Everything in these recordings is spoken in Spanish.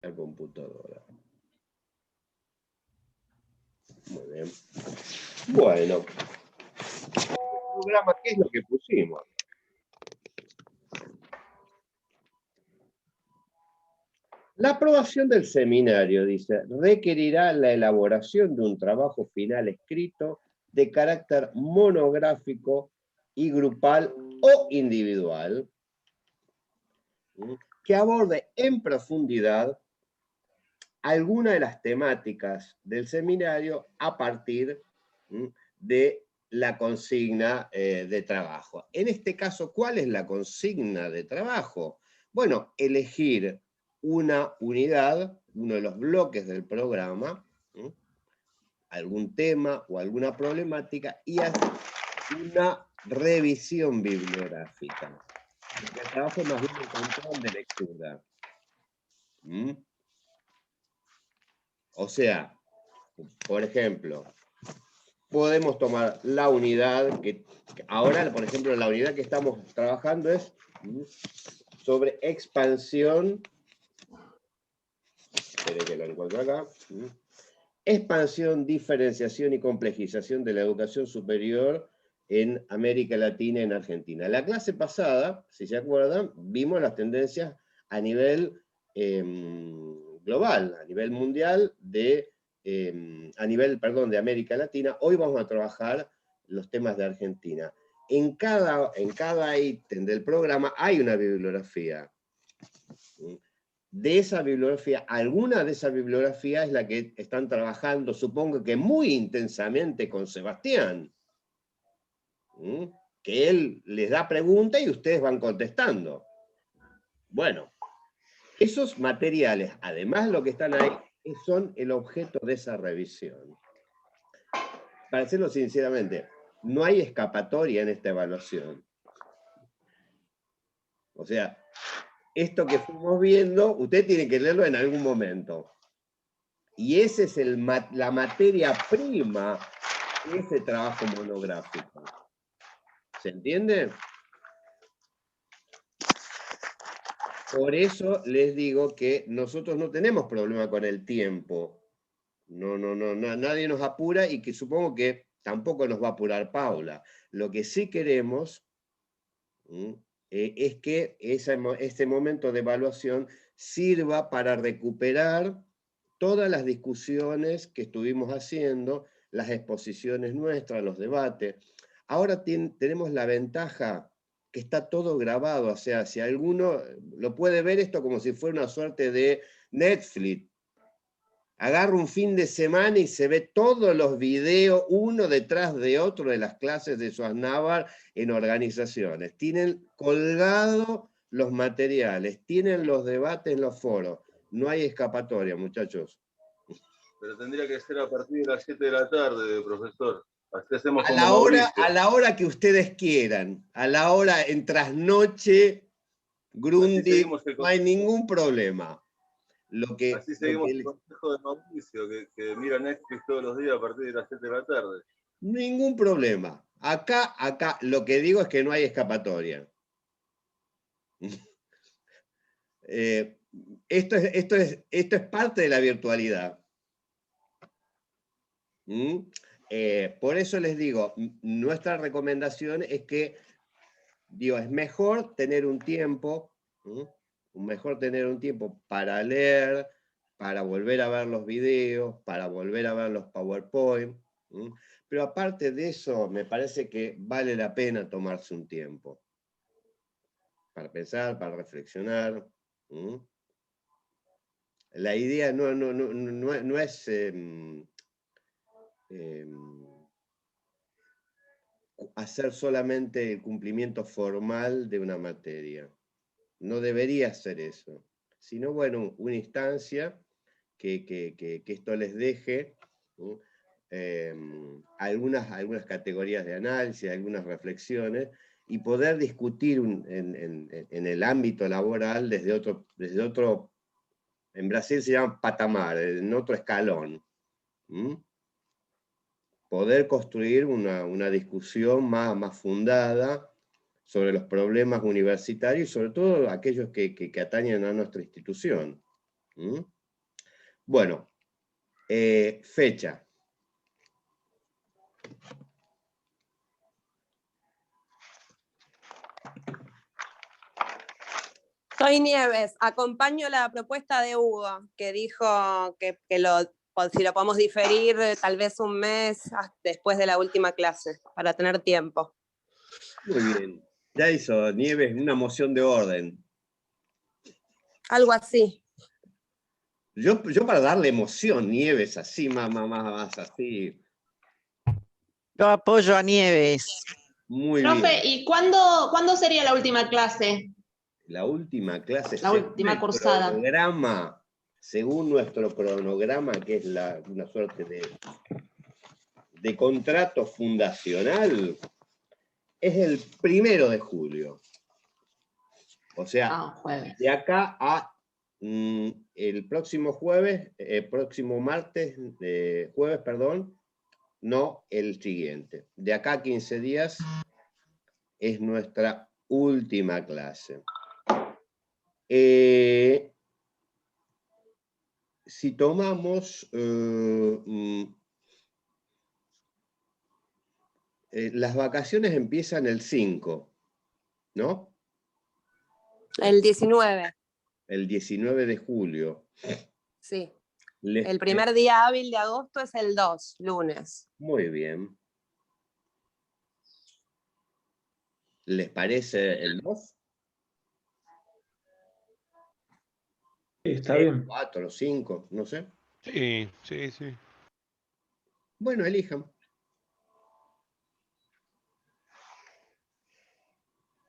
la computadora. Muy bien. Bueno, el programa, ¿qué es lo que pusimos? La aprobación del seminario, dice, requerirá la elaboración de un trabajo final escrito de carácter monográfico y grupal o individual, que aborde en profundidad alguna de las temáticas del seminario a partir de la consigna de trabajo. En este caso, ¿cuál es la consigna de trabajo? Bueno, elegir una unidad, uno de los bloques del programa, algún tema o alguna problemática, y hacer una revisión bibliográfica. El trabajo es más bien un control de lectura. O sea, por ejemplo, podemos tomar la unidad que ahora, por ejemplo, la unidad que estamos trabajando es sobre expansión. Espere que lo encuentro acá. Expansión, diferenciación y complejización de la educación superior en América Latina y en Argentina. La clase pasada, si se acuerdan, vimos las tendencias a nivel global, a nivel mundial, de América Latina. Hoy vamos a trabajar los temas de Argentina. En cada ítem del programa hay una bibliografía. De esa bibliografía, alguna de esa bibliografía es la que están trabajando, supongo que muy intensamente con Sebastián. Que él les da preguntas y ustedes van contestando. Bueno, esos materiales, además de lo que están ahí, son el objeto de esa revisión. Para decirlo sinceramente, no hay escapatoria en esta evaluación. O sea, esto que fuimos viendo, usted tiene que leerlo en algún momento. Y esa es la materia prima de ese trabajo monográfico. ¿Se entiende? Por eso les digo que nosotros no tenemos problema con el tiempo. Nadie nos apura y que supongo que tampoco nos va a apurar Paula. Lo que sí queremos es que ese momento de evaluación sirva para recuperar todas las discusiones que estuvimos haciendo, las exposiciones nuestras, los debates. Ahora tenemos la ventaja que está todo grabado, o sea, si alguno lo puede ver esto como si fuera una suerte de Netflix. Agarra un fin de semana y se ve todos los videos, uno detrás de otro, de las clases de Schwarzenegger en organizaciones. Tienen colgado los materiales, tienen los debates en los foros. No hay escapatoria, muchachos. Pero tendría que ser a partir de las 7 de la tarde, profesor. Así hacemos a la hora que ustedes quieran, a la hora en trasnoche, Grundig, no hay ningún problema. Así seguimos el consejo de Mauricio, que mira Netflix todos los días a partir de las 7 de la tarde. Ningún problema. Acá, lo que digo es que no hay escapatoria. Esto es parte de la virtualidad. Por eso les digo, nuestra recomendación es que, es mejor tener un tiempo, para leer, para volver a ver los videos, para volver a ver los PowerPoint. Pero aparte de eso, me parece que vale la pena tomarse un tiempo para pensar, para reflexionar. La idea no es hacer solamente el cumplimiento formal de una materia. No debería ser eso, sino, bueno, una instancia que esto les deje algunas categorías de análisis, algunas reflexiones, y poder discutir en el ámbito laboral desde otro, en Brasil se llama patamar, en otro escalón. Poder construir una discusión más fundada sobre los problemas universitarios y sobre todo aquellos que atañen a nuestra institución. Bueno, fecha. Soy Nieves, acompaño la propuesta de Hugo, que dijo que si lo podemos diferir tal vez un mes después de la última clase, para tener tiempo. Muy bien. Ya hizo Nieves una moción de orden. Algo así. Yo para darle emoción, Nieves, así, más así. Yo apoyo a Nieves. Muy Profe, bien. ¿y cuándo sería la última clase? La última clase, La última cursada. Según nuestro cronograma, que es una suerte de contrato fundacional, es el 1 de julio. O sea, Jueves. de acá a el próximo jueves, jueves, perdón, no el siguiente. De acá a 15 días es nuestra última clase. Si tomamos las vacaciones empiezan el 5, ¿no? El 19. El 19 de julio. Sí. El primer día hábil de agosto es el 2, lunes. Muy bien. ¿Les parece el 2? Sí, está bien. 4, 5, no sé. Sí. Bueno, elijan.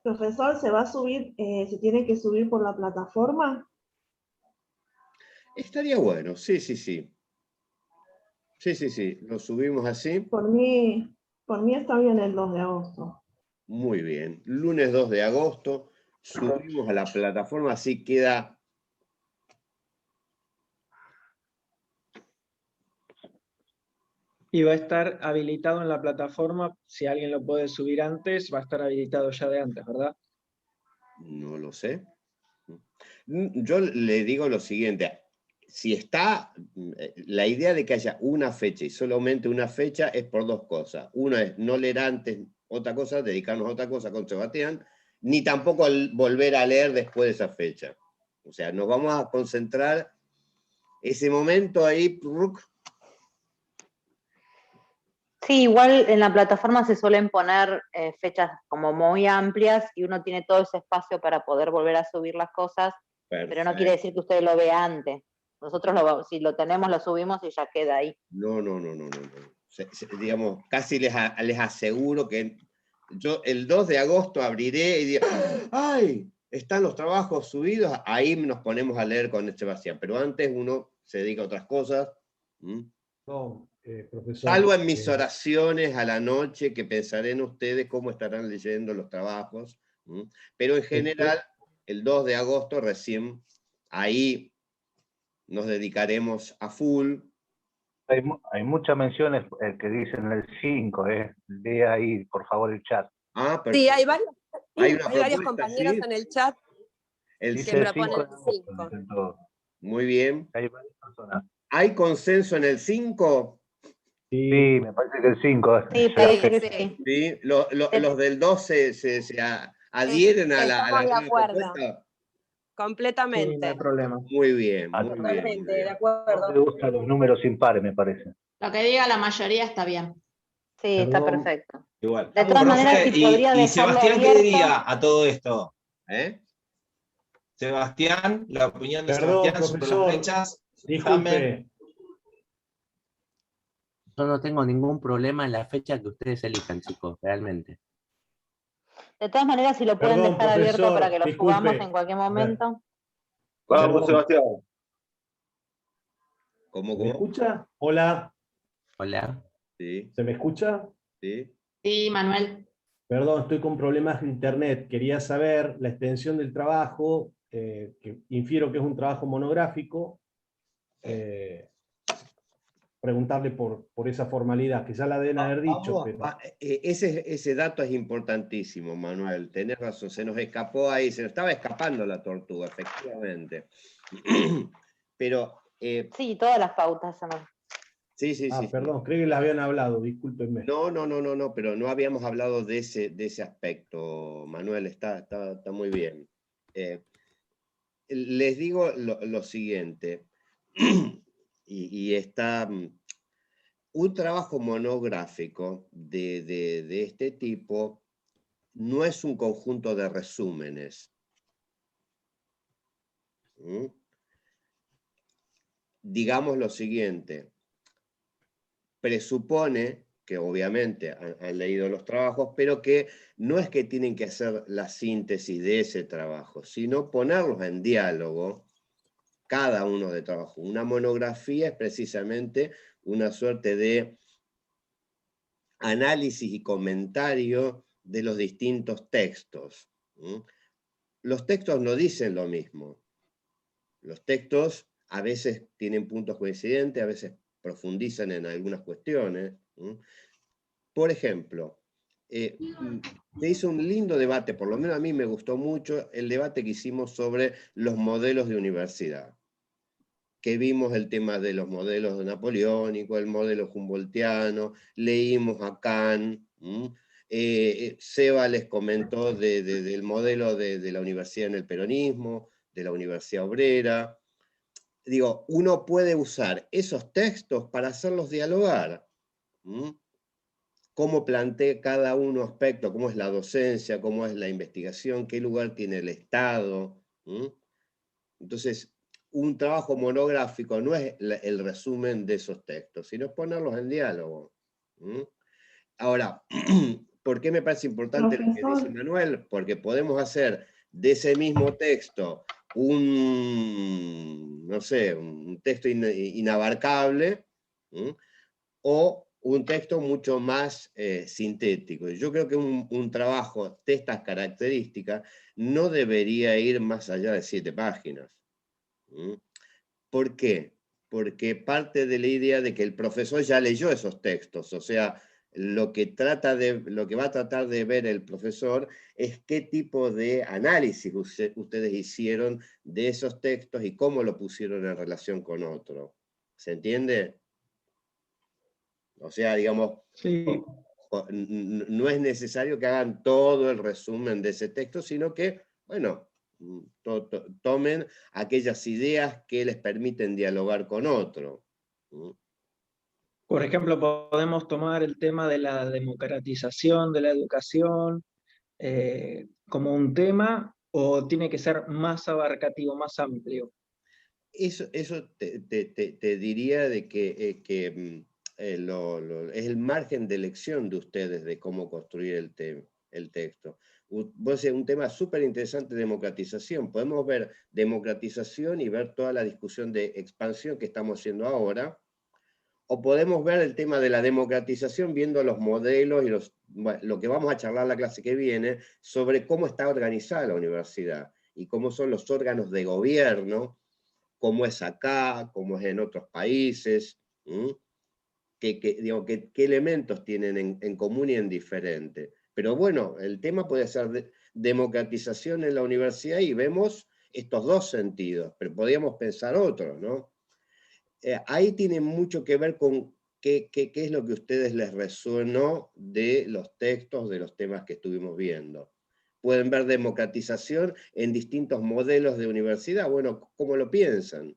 Profesor, ¿se va a subir, se tiene que subir por la plataforma? Estaría bueno, sí. Sí, lo subimos así. Por mí está bien el 2 de agosto. Muy bien. Lunes 2 de agosto, subimos a la plataforma, así queda. Y va a estar habilitado en la plataforma, si alguien lo puede subir antes, va a estar habilitado ya de antes, ¿verdad? No lo sé. Yo le digo lo siguiente. Si está, la idea de que haya una fecha y solamente una fecha es por dos cosas. Una es no leer antes otra cosa, dedicarnos a otra cosa con Sebastián, ni tampoco volver a leer después de esa fecha. O sea, nos vamos a concentrar ese momento ahí. Sí, igual en la plataforma se suelen poner fechas como muy amplias y uno tiene todo ese espacio para poder volver a subir las cosas, Perfecto. Pero no quiere decir que usted lo vea antes. Nosotros si lo tenemos, lo subimos y ya queda ahí. No. Digamos, casi les aseguro que yo el 2 de agosto abriré y digo, ¡ay! Están los trabajos subidos, ahí nos ponemos a leer con Sebastián, pero antes uno se dedica a otras cosas. No, profesor. Salvo en mis oraciones a la noche, que pensaré en ustedes cómo estarán leyendo los trabajos. Pero en general, el 2 de agosto recién, ahí nos dedicaremos a full. Hay muchas menciones que dicen el 5, lee ahí, por favor, el chat. Sí, hay varios propuesta, compañeros ¿sí? en el chat que proponen el 5. Muy bien. Hay varias personas. ¿Hay consenso en el 5? Sí, me parece que el 5. Sí, parece que sí. ¿Sí? ¿Los del 2 se adhieren a la Estamos de acuerdo. propuesta? Completamente. Sí, no hay problema. Muy bien, muy Totalmente, bien. de acuerdo. Me gustan los números impares, me parece. Lo que diga la mayoría está bien. Sí, está perfecto. Igual. De todas maneras, si podría ¿Y dejarlo Sebastián abierto. qué diría a todo esto? Sebastián, la opinión de Perdón, Sebastián profesor, sobre las fechas. Disculpe. Yo no tengo ningún problema en la fecha que ustedes elijan, chicos, realmente. De todas maneras, si lo pueden Perdón, dejar abierto profesor, para que lo disculpe. subamos en cualquier momento. Vamos, Sebastián. ¿Cómo? ¿Me escucha? Hola. Hola. Sí. ¿Se me escucha? Sí. Sí, Manuel. Perdón, estoy con problemas de internet. Quería saber la extensión del trabajo, que infiero que es un trabajo monográfico. Preguntarle por esa formalidad, que ya la deben haber dicho. Ese dato es importantísimo, Manuel. Tenés razón, se nos escapó ahí, se nos estaba escapando la tortuga, efectivamente. Pero Sí, todas las pautas. Sí, sí, Ah, sí. perdón, creí que las habían hablado, discúlpenme. No, pero no habíamos hablado de ese aspecto, Manuel, está muy bien. Les digo lo siguiente, y está un trabajo monográfico de este tipo no es un conjunto de resúmenes. Digamos lo siguiente, presupone que obviamente han leído los trabajos, pero que no es que tienen que hacer la síntesis de ese trabajo, sino ponerlos en diálogo, cada uno de trabajo. Una monografía es precisamente una suerte de análisis y comentario de los distintos textos. Los textos no dicen lo mismo. Los textos a veces tienen puntos coincidentes, a veces profundizan en algunas cuestiones. Por ejemplo, se hizo un lindo debate, por lo menos a mí me gustó mucho, el debate que hicimos sobre los modelos de universidad. Que vimos el tema de los modelos napoleónicos, el modelo humboldtiano, leímos a Kant, Seba les comentó del modelo de la universidad en el peronismo, de la universidad obrera. Digo, uno puede usar esos textos para hacerlos dialogar. Cómo plantea cada uno aspecto, cómo es la docencia, cómo es la investigación, qué lugar tiene el Estado. Entonces, un trabajo monográfico no es el resumen de esos textos, sino ponerlos en diálogo. Ahora, ¿por qué me parece importante lo que dice Manuel? Porque podemos hacer de ese mismo texto no sé, un texto inabarcable, o un texto mucho más sintético. Yo creo que un trabajo de estas características no debería ir más allá de 7 páginas. ¿Por qué? Porque parte de la idea de que el profesor ya leyó esos textos, o sea, lo que va a tratar de ver el profesor es qué tipo de análisis ustedes hicieron de esos textos y cómo lo pusieron en relación con otro. ¿Se entiende? O sea, digamos, sí. No es necesario que hagan todo el resumen de ese texto, sino que, bueno, tomen aquellas ideas que les permiten dialogar con otro. Por ejemplo, podemos tomar el tema de la democratización de la educación como un tema, o tiene que ser más abarcativo, más amplio. Eso te diría de que es el margen de elección de ustedes de cómo construir el texto. Un tema súper interesante, democratización. Podemos ver democratización y ver toda la discusión de expansión que estamos haciendo ahora, o podemos ver el tema de la democratización viendo los modelos y lo que vamos a charlar la clase que viene sobre cómo está organizada la universidad y cómo son los órganos de gobierno, cómo es acá, cómo es en otros países, qué elementos tienen en común y en diferente. Pero bueno, el tema puede ser democratización en la universidad y vemos estos dos sentidos, pero podríamos pensar otros, ¿no? Ahí tiene mucho que ver con qué es lo que a ustedes les resonó de los textos, de los temas que estuvimos viendo. Pueden ver democratización en distintos modelos de universidad, bueno, ¿cómo lo piensan?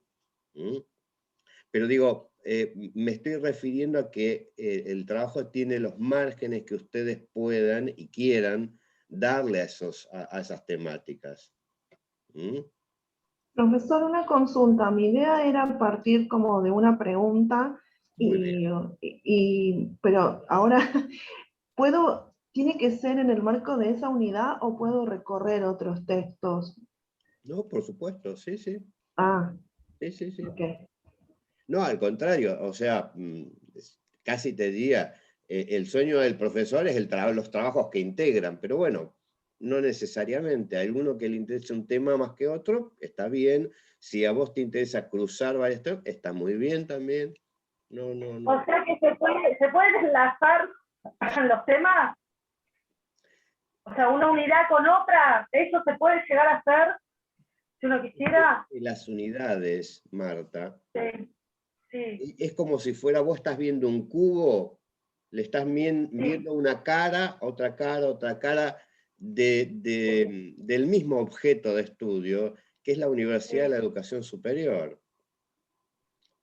Pero digo, me estoy refiriendo a que el trabajo tiene los márgenes que ustedes puedan y quieran darle a esas temáticas. Profesor, una consulta. Mi idea era partir como de una pregunta, pero ahora, ¿tiene que ser en el marco de esa unidad o puedo recorrer otros textos? No, por supuesto, sí. Ah. Sí. Okay. No, al contrario, o sea, casi te diría, el sueño del profesor es los trabajos que integran, pero bueno, no necesariamente. A alguno que le interese un tema más que otro, está bien. Si a vos te interesa cruzar varios temas, está muy bien también. No. O sea que se puede enlazar los temas. O sea, una unidad con otra, ¿eso se puede llegar a hacer? Si uno quisiera... Las unidades, Marta, Sí, sí. es como si fuera, vos estás viendo un cubo, le estás viendo una cara, otra cara del mismo objeto de estudio, que es la Universidad de la Educación Superior.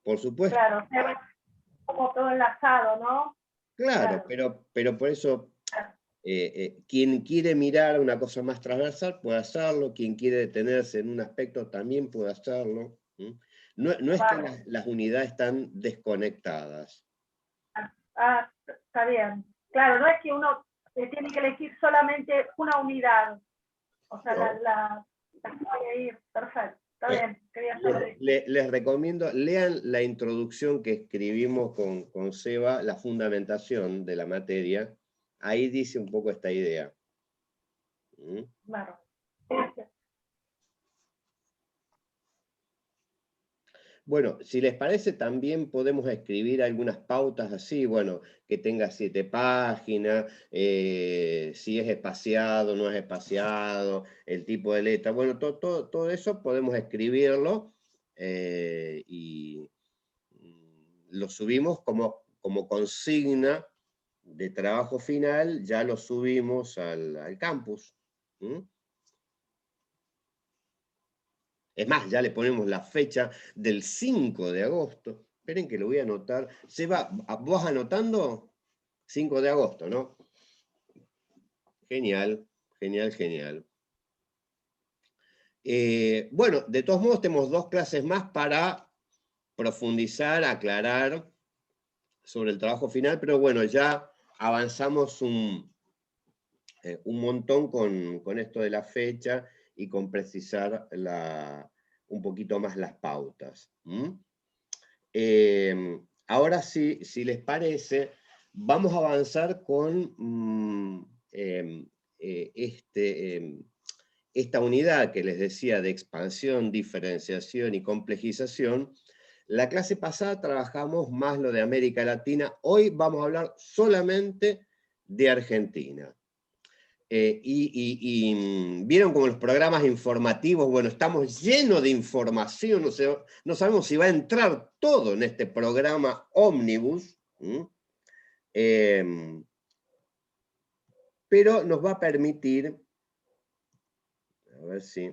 Por supuesto. Claro, o sea, como todo enlazado, ¿no? Claro, pero por eso, quien quiere mirar una cosa más transversal puede hacerlo, quien quiere detenerse en un aspecto también puede hacerlo. No es que las unidades están desconectadas. Ah, está bien. Claro, no es que uno tiene que elegir solamente una unidad. O sea, No. la puede ir. Perfecto. Está bien. Quería saber. Les recomiendo, lean la introducción que escribimos con Seba, la fundamentación de la materia. Ahí dice un poco esta idea. Claro. Bueno, si les parece, también podemos escribir algunas pautas así, bueno, que tenga 7 páginas, si es espaciado, no es espaciado, el tipo de letra, bueno, todo eso podemos escribirlo y lo subimos como consigna de trabajo final, ya lo subimos al campus. Es más, ya le ponemos la fecha del 5 de agosto. Esperen que lo voy a anotar. Seba, ¿vos anotando? 5 de agosto, ¿no? Genial, genial, genial. Bueno, de todos modos tenemos 2 clases más para profundizar, aclarar sobre el trabajo final, pero bueno, ya avanzamos un montón con esto de la fecha y con precisar un poquito más las pautas. Ahora sí, si les parece, vamos a avanzar con esta unidad que les decía de expansión, diferenciación y complejización. La clase pasada trabajamos más lo de América Latina, hoy vamos a hablar solamente de Argentina. Vieron como los programas informativos, bueno, estamos llenos de información, no sabemos si va a entrar todo en este programa ómnibus, pero nos va a permitir, a ver si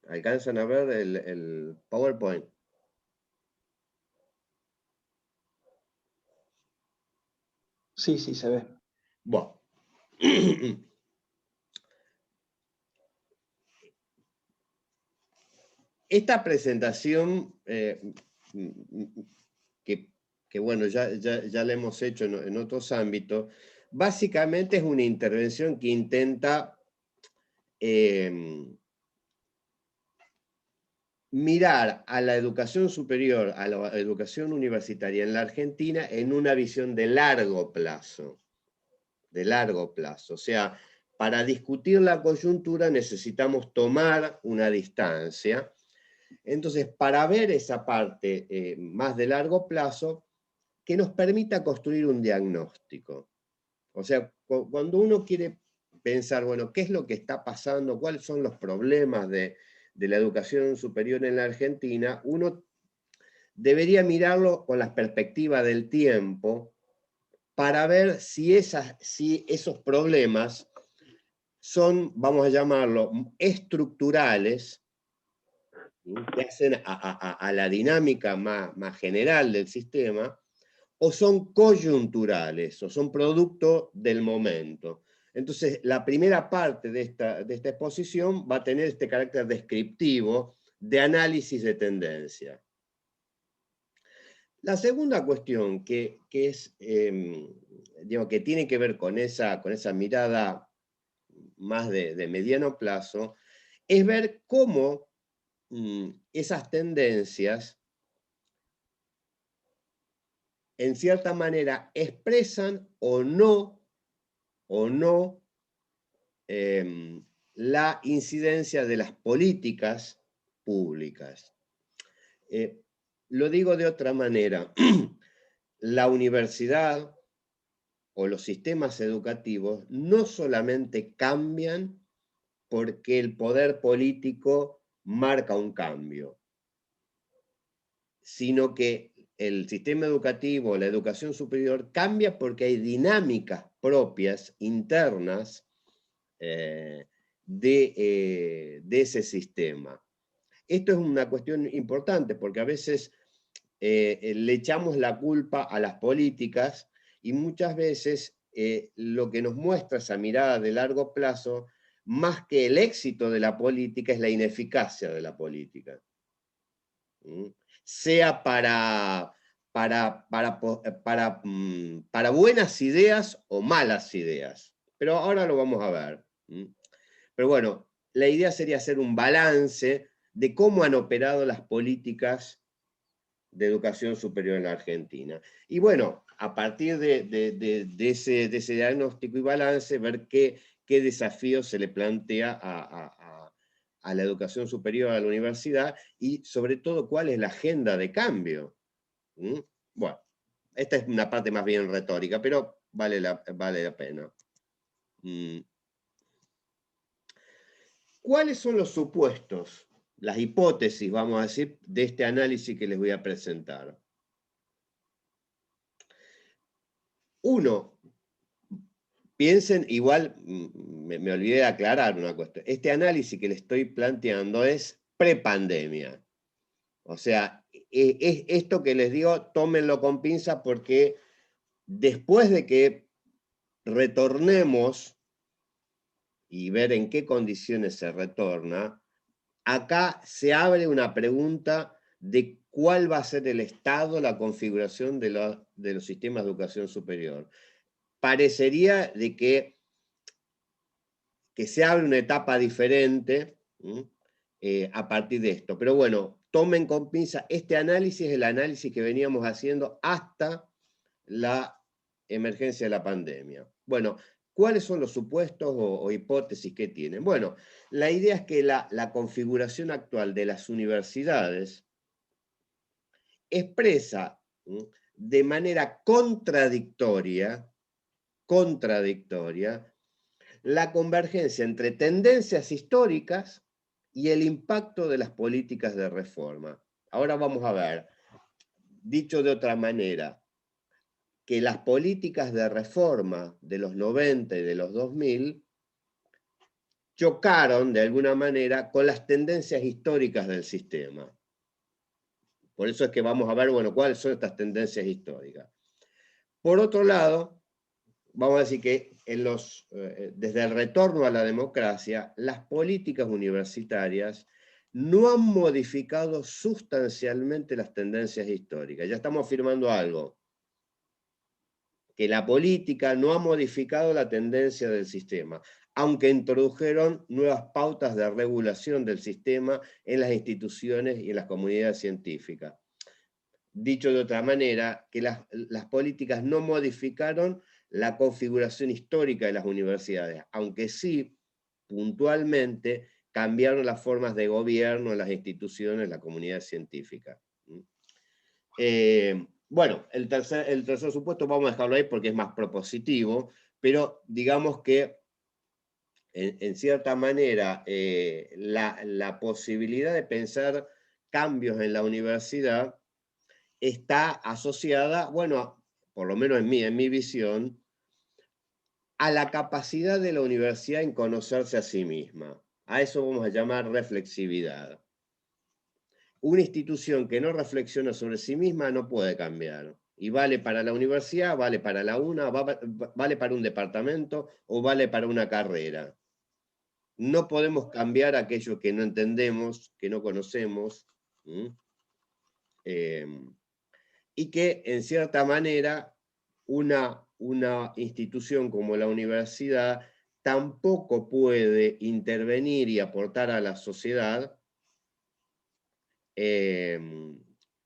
alcanzan a ver el PowerPoint. Sí, sí, se ve. Bueno. Esta presentación, que bueno, ya la hemos hecho en otros ámbitos, básicamente es una intervención que intenta mirar a la educación superior, a la educación universitaria en la Argentina en una visión de largo plazo. De largo plazo. O sea, para discutir la coyuntura necesitamos tomar una distancia. Entonces, para ver esa parte más de largo plazo, que nos permita construir un diagnóstico. O sea, cuando uno quiere pensar, bueno, ¿qué es lo que está pasando? ¿Cuáles son los problemas de la educación superior en la Argentina? Uno debería mirarlo con la perspectiva del tiempo para ver si esos problemas son, vamos a llamarlo, estructurales, que hacen a la dinámica más general del sistema, o son coyunturales, o son producto del momento. Entonces, la primera parte de esta exposición va a tener este carácter descriptivo de análisis de tendencia. La segunda cuestión que tiene que ver con esa mirada más de mediano plazo, es ver cómo esas tendencias en cierta manera expresan o no la incidencia de las políticas públicas. Lo digo de otra manera, la universidad o los sistemas educativos no solamente cambian porque el poder político marca un cambio, sino que el sistema educativo, la educación superior, cambia porque hay dinámicas propias, internas, de ese sistema. Esto es una cuestión importante porque a veces le echamos la culpa a las políticas y muchas veces lo que nos muestra esa mirada de largo plazo, más que el éxito de la política, es la ineficacia de la política. Sea para buenas ideas o malas ideas. Pero ahora lo vamos a ver. Pero bueno, la idea sería hacer un balance de cómo han operado las políticas de educación superior en la Argentina. Y bueno, a partir de ese diagnóstico y balance, ver qué desafíos se le plantea a la educación superior, a la universidad, y sobre todo cuál es la agenda de cambio. Bueno, esta es una parte más bien retórica, pero vale la pena. ¿Cuáles son los supuestos, las hipótesis, vamos a decir, de este análisis que les voy a presentar? Uno, piensen, igual me olvidé de aclarar una cuestión. Este análisis que les estoy planteando es prepandemia. O sea, esto que les digo, tómenlo con pinza porque después de que retornemos y ver en qué condiciones se retorna, acá se abre una pregunta de cuál va a ser el estado, la configuración de los sistemas de educación superior. Parecería de que se abre una etapa diferente a partir de esto. Pero bueno, tomen con pinza, este análisis es el análisis que veníamos haciendo hasta la emergencia de la pandemia. Bueno, ¿cuáles son los supuestos o hipótesis que tienen? Bueno, la idea es que la configuración actual de las universidades expresa de manera contradictoria la convergencia entre tendencias históricas y el impacto de las políticas de reforma. Ahora vamos a ver, dicho de otra manera, que las políticas de reforma de los 90 y de los 2000 chocaron de alguna manera con las tendencias históricas del sistema. Por eso es que vamos a ver, bueno, cuáles son estas tendencias históricas. Por otro lado, vamos a decir que desde el retorno a la democracia, las políticas universitarias no han modificado sustancialmente las tendencias históricas. Ya estamos afirmando algo, que la política no ha modificado la tendencia del sistema, aunque introdujeron nuevas pautas de regulación del sistema en las instituciones y en las comunidades científicas. Dicho de otra manera, que las políticas no modificaron la configuración histórica de las universidades, aunque sí, puntualmente, cambiaron las formas de gobierno en las instituciones, la comunidad científica. Bueno, el tercer supuesto vamos a dejarlo ahí porque es más propositivo, pero digamos que en cierta manera la posibilidad de pensar cambios en la universidad está asociada, bueno, por lo menos en mi visión, a la capacidad de la universidad en conocerse a sí misma. A eso vamos a llamar reflexividad. Una institución que no reflexiona sobre sí misma no puede cambiar. Y vale para la universidad, vale para la UNA, vale para un departamento o vale para una carrera. No podemos cambiar aquello que no entendemos, que no conocemos, y que en cierta manera una institución como la universidad tampoco puede intervenir y aportar a la sociedad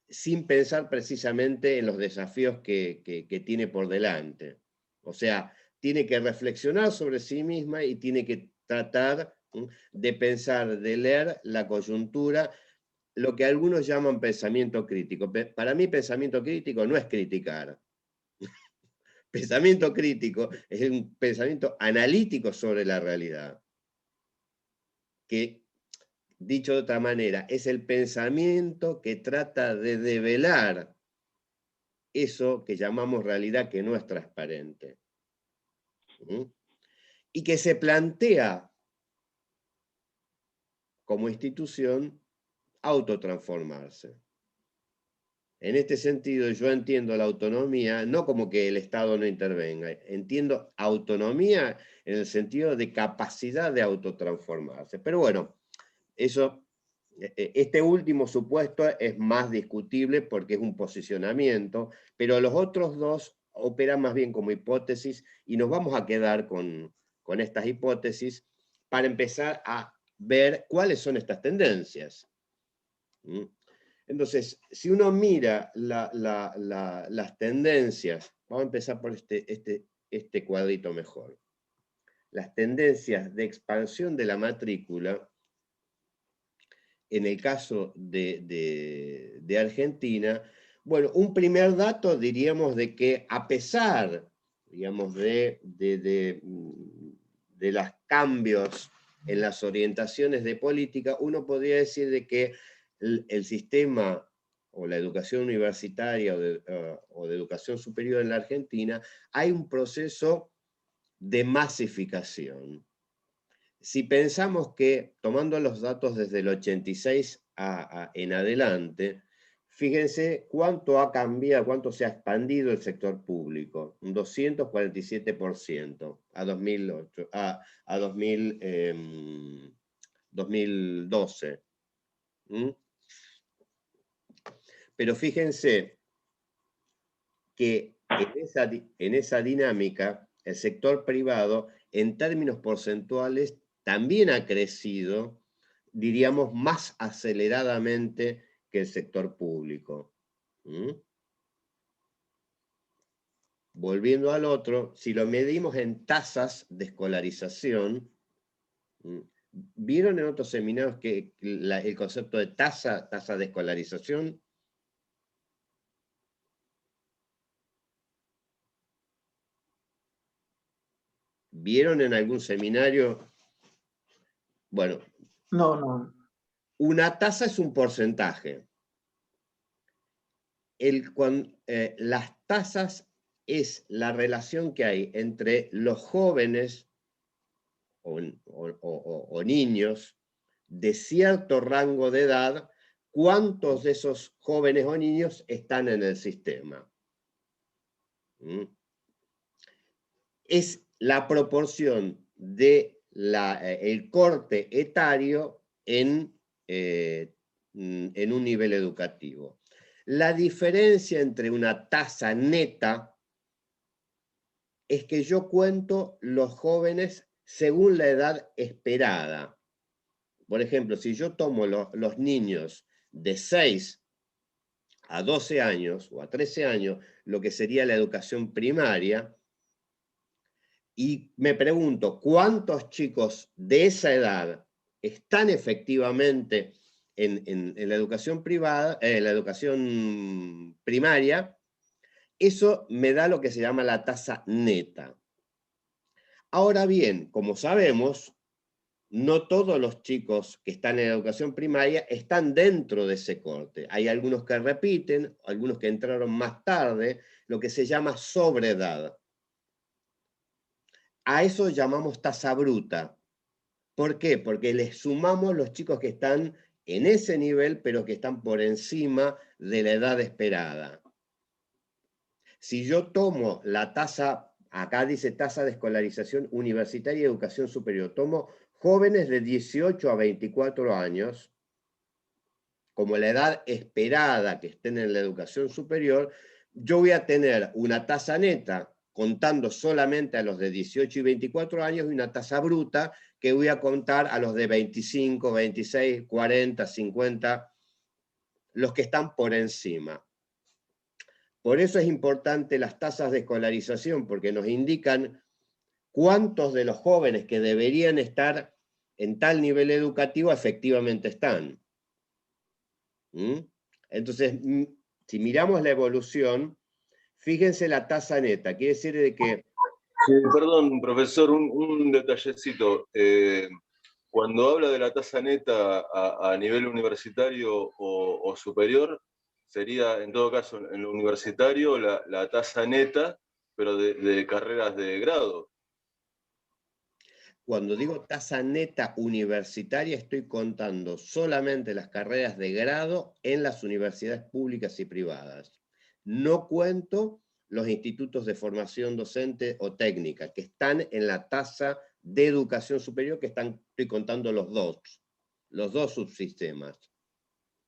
sin pensar precisamente en los desafíos que tiene por delante. O sea, tiene que reflexionar sobre sí misma y tiene que tratar de pensar, de leer la coyuntura, lo que algunos llaman pensamiento crítico. Para mí pensamiento crítico no es criticar. Pensamiento crítico es un pensamiento analítico sobre la realidad. que, dicho de otra manera, es el pensamiento que trata de develar eso que llamamos realidad que no es transparente. Y que se plantea como institución autotransformarse. En este sentido, yo entiendo la autonomía no como que el Estado no intervenga, entiendo autonomía en el sentido de capacidad de autotransformarse. Pero bueno, eso, este último supuesto es más discutible porque es un posicionamiento, pero los otros dos operan más bien como hipótesis y nos vamos a quedar con estas hipótesis para empezar a ver cuáles son estas tendencias. Entonces, si uno mira las tendencias, vamos a empezar por este cuadrito mejor. Las tendencias de expansión de la matrícula, en el caso de Argentina, bueno, un primer dato diríamos de que a pesar, digamos, de los cambios en las orientaciones de política, uno podría decir de que el sistema o la educación universitaria o de educación superior en la Argentina, hay un proceso de masificación. Si pensamos que, tomando los datos desde el 86 en adelante, fíjense cuánto ha cambiado, cuánto se ha expandido el sector público, un 247% a 2012. Pero fíjense que en esa dinámica, el sector privado, en términos porcentuales, también ha crecido, diríamos, más aceleradamente que el sector público. Volviendo al otro, si lo medimos en tasas de escolarización, ¿vieron en otros seminarios que el concepto de tasa de escolarización? ¿Vieron en algún seminario? Bueno. No. Una tasa es un porcentaje. Las tasas es la relación que hay entre los jóvenes o niños de cierto rango de edad, cuántos de esos jóvenes o niños están en el sistema. Es la proporción de el corte etario en un nivel educativo. La diferencia entre una tasa neta es que yo cuento los jóvenes según la edad esperada. Por ejemplo, si yo tomo los niños de 6 a 12 años o a 13 años, lo que sería la educación primaria, y me pregunto cuántos chicos de esa edad están efectivamente en la educación la educación primaria, eso me da lo que se llama la tasa neta. Ahora bien, como sabemos, no todos los chicos que están en la educación primaria están dentro de ese corte. Hay algunos que repiten, algunos que entraron más tarde, lo que se llama sobreedad. A eso llamamos tasa bruta. ¿Por qué? Porque les sumamos los chicos que están en ese nivel, pero que están por encima de la edad esperada. Si yo tomo la tasa, acá dice tasa de escolarización universitaria y educación superior, tomo jóvenes de 18 a 24 años, como la edad esperada que estén en la educación superior, yo voy a tener una tasa neta contando solamente a los de 18 y 24 años y una tasa bruta que voy a contar a los de 25, 26, 40, 50, los que están por encima. Por eso es importante las tasas de escolarización, porque nos indican cuántos de los jóvenes que deberían estar en tal nivel educativo efectivamente están. Entonces, si miramos la evolución, fíjense la tasa neta, quiere decir de que... Sí, perdón, profesor, un detallecito. Cuando habla de la tasa neta a nivel universitario o superior, sería en todo caso en lo universitario la tasa neta, pero de carreras de grado. Cuando digo tasa neta universitaria, estoy contando solamente las carreras de grado en las universidades públicas y privadas. No cuento los institutos de formación docente o técnica, que están en la tasa de educación superior, que estoy contando los dos subsistemas.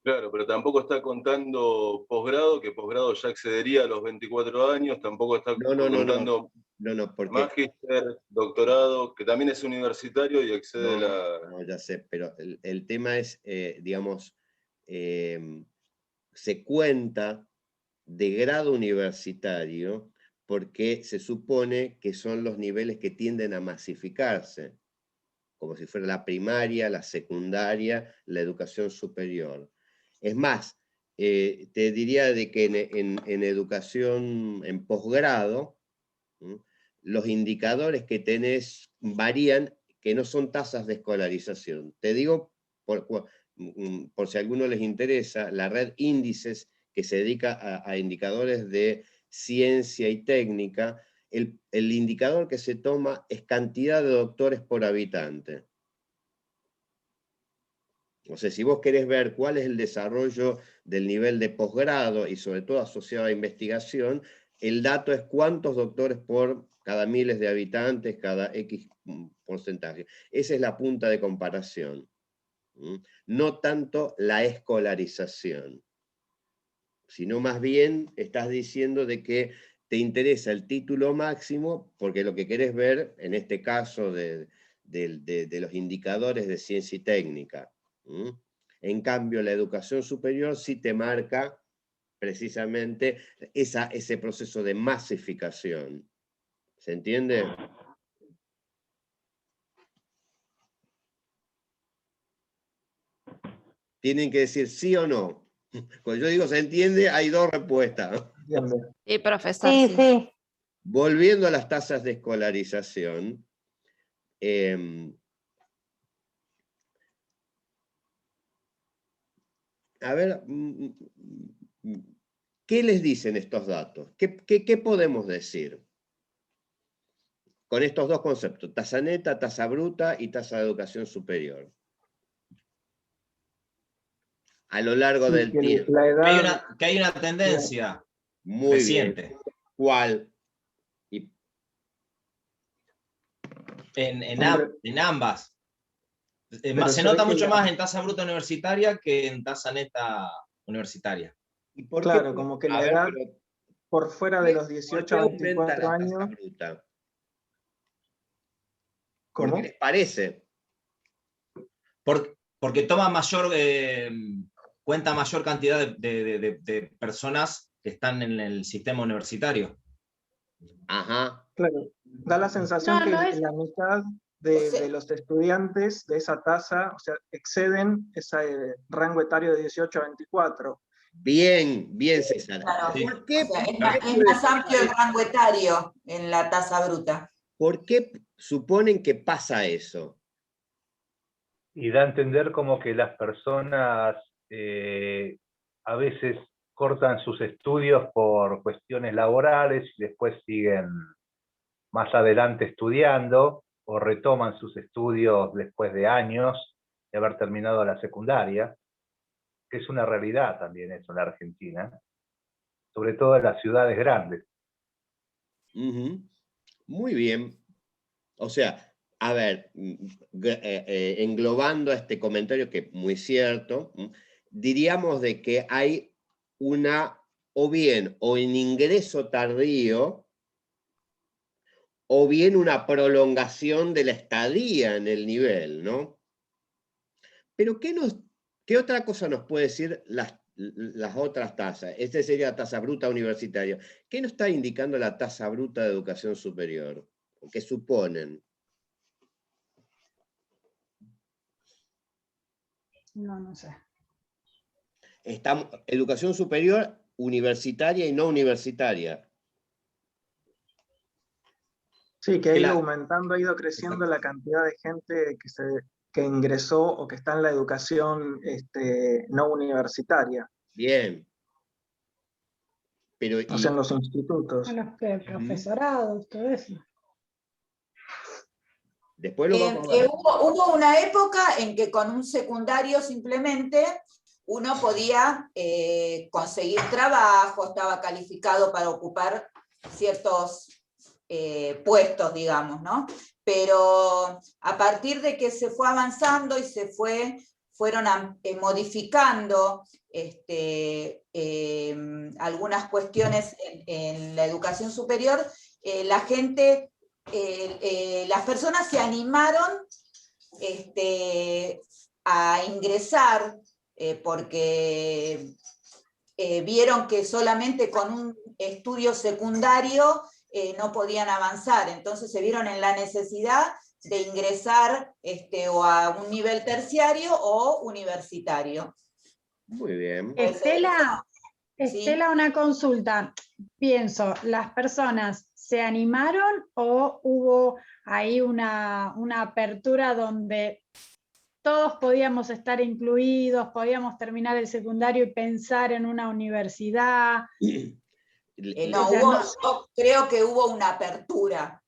Claro, pero tampoco está contando posgrado, que posgrado ya accedería a los 24 años, tampoco está contando porque magíster, doctorado, que también es universitario y accede No, ya sé, pero el tema es, digamos, se cuenta de grado universitario porque se supone que son los niveles que tienden a masificarse, como si fuera la primaria, la secundaria, la educación superior. Es más, te diría de que en educación, en posgrado, los indicadores que tenés varían, que no son tasas de escolarización. Te digo, por si a alguno les interesa, la red Índices, que se dedica a indicadores de ciencia y técnica, el indicador que se toma es cantidad de doctores por habitante. O sea, si vos querés ver cuál es el desarrollo del nivel de posgrado y sobre todo asociado a investigación, el dato es cuántos doctores por cada miles de habitantes, cada X porcentaje. Esa es la punta de comparación. No tanto la escolarización, sino más bien estás diciendo de que te interesa el título máximo porque lo que querés ver, en este caso de los indicadores de ciencia y técnica. En cambio, la educación superior sí te marca precisamente ese proceso de masificación. ¿Se entiende? Tienen que decir sí o no. Cuando yo digo se entiende, hay dos respuestas. Sí, profesor. Sí. Volviendo a las tasas de escolarización, a ver, ¿qué les dicen estos datos? ¿Qué podemos decir con estos dos conceptos? Tasa neta, tasa bruta y tasa de educación superior. A lo largo del tiempo. Que hay una tendencia muy reciente. Bien. ¿Cuál? En ambas. Se nota mucho más en tasa bruta universitaria que en tasa neta universitaria. ¿Y por Claro, qué? como que la edad por fuera de los 18 a 24 años. ¿Cómo? ¿Qué les parece? Porque toma cuenta mayor cantidad de personas que están en el sistema universitario. Ajá. Claro, da la sensación que la mitad de los estudiantes de esa tasa, o sea, exceden ese rango etario de 18 a 24. Bien, César. Claro. ¿Por qué? O sea, es más amplio el rango etario en la tasa bruta. ¿Por qué suponen que pasa eso? Y da a entender como que las personas a veces cortan sus estudios por cuestiones laborales y después siguen más adelante estudiando o retoman sus estudios después de años de haber terminado la secundaria, que es una realidad también eso en la Argentina, sobre todo en las ciudades grandes. Muy bien. O sea, a ver, englobando este comentario que es muy cierto, diríamos de que hay o bien en ingreso tardío, o bien una prolongación de la estadía en el nivel, ¿no? Pero ¿qué otra cosa nos puede decir las otras tasas? Esta sería la tasa bruta universitaria. ¿Qué nos está indicando la tasa bruta de educación superior? ¿Qué suponen? No sé. Educación superior, universitaria y no universitaria. Sí, que ha ido aumentando, ha ido creciendo la cantidad de gente que se que ingresó o que está en la educación no universitaria. Bien. Pero, O sea, en los institutos. En los profesorados, todo eso. Después lo vamos a ver. Hubo una época en que con un secundario simplemente uno podía conseguir trabajo, estaba calificado para ocupar ciertos puestos, digamos, ¿no? Pero a partir de que se fue avanzando y fueron modificando algunas cuestiones en la educación superior, las personas se animaron a ingresar porque vieron que solamente con un estudio secundario no podían avanzar, entonces se vieron en la necesidad de ingresar o a un nivel terciario o universitario. Muy bien. Estela, Sí. una consulta. Pienso, ¿las personas se animaron o hubo ahí una apertura donde todos podíamos estar incluidos, podíamos terminar el secundario y pensar en una universidad? Yo creo que hubo una apertura.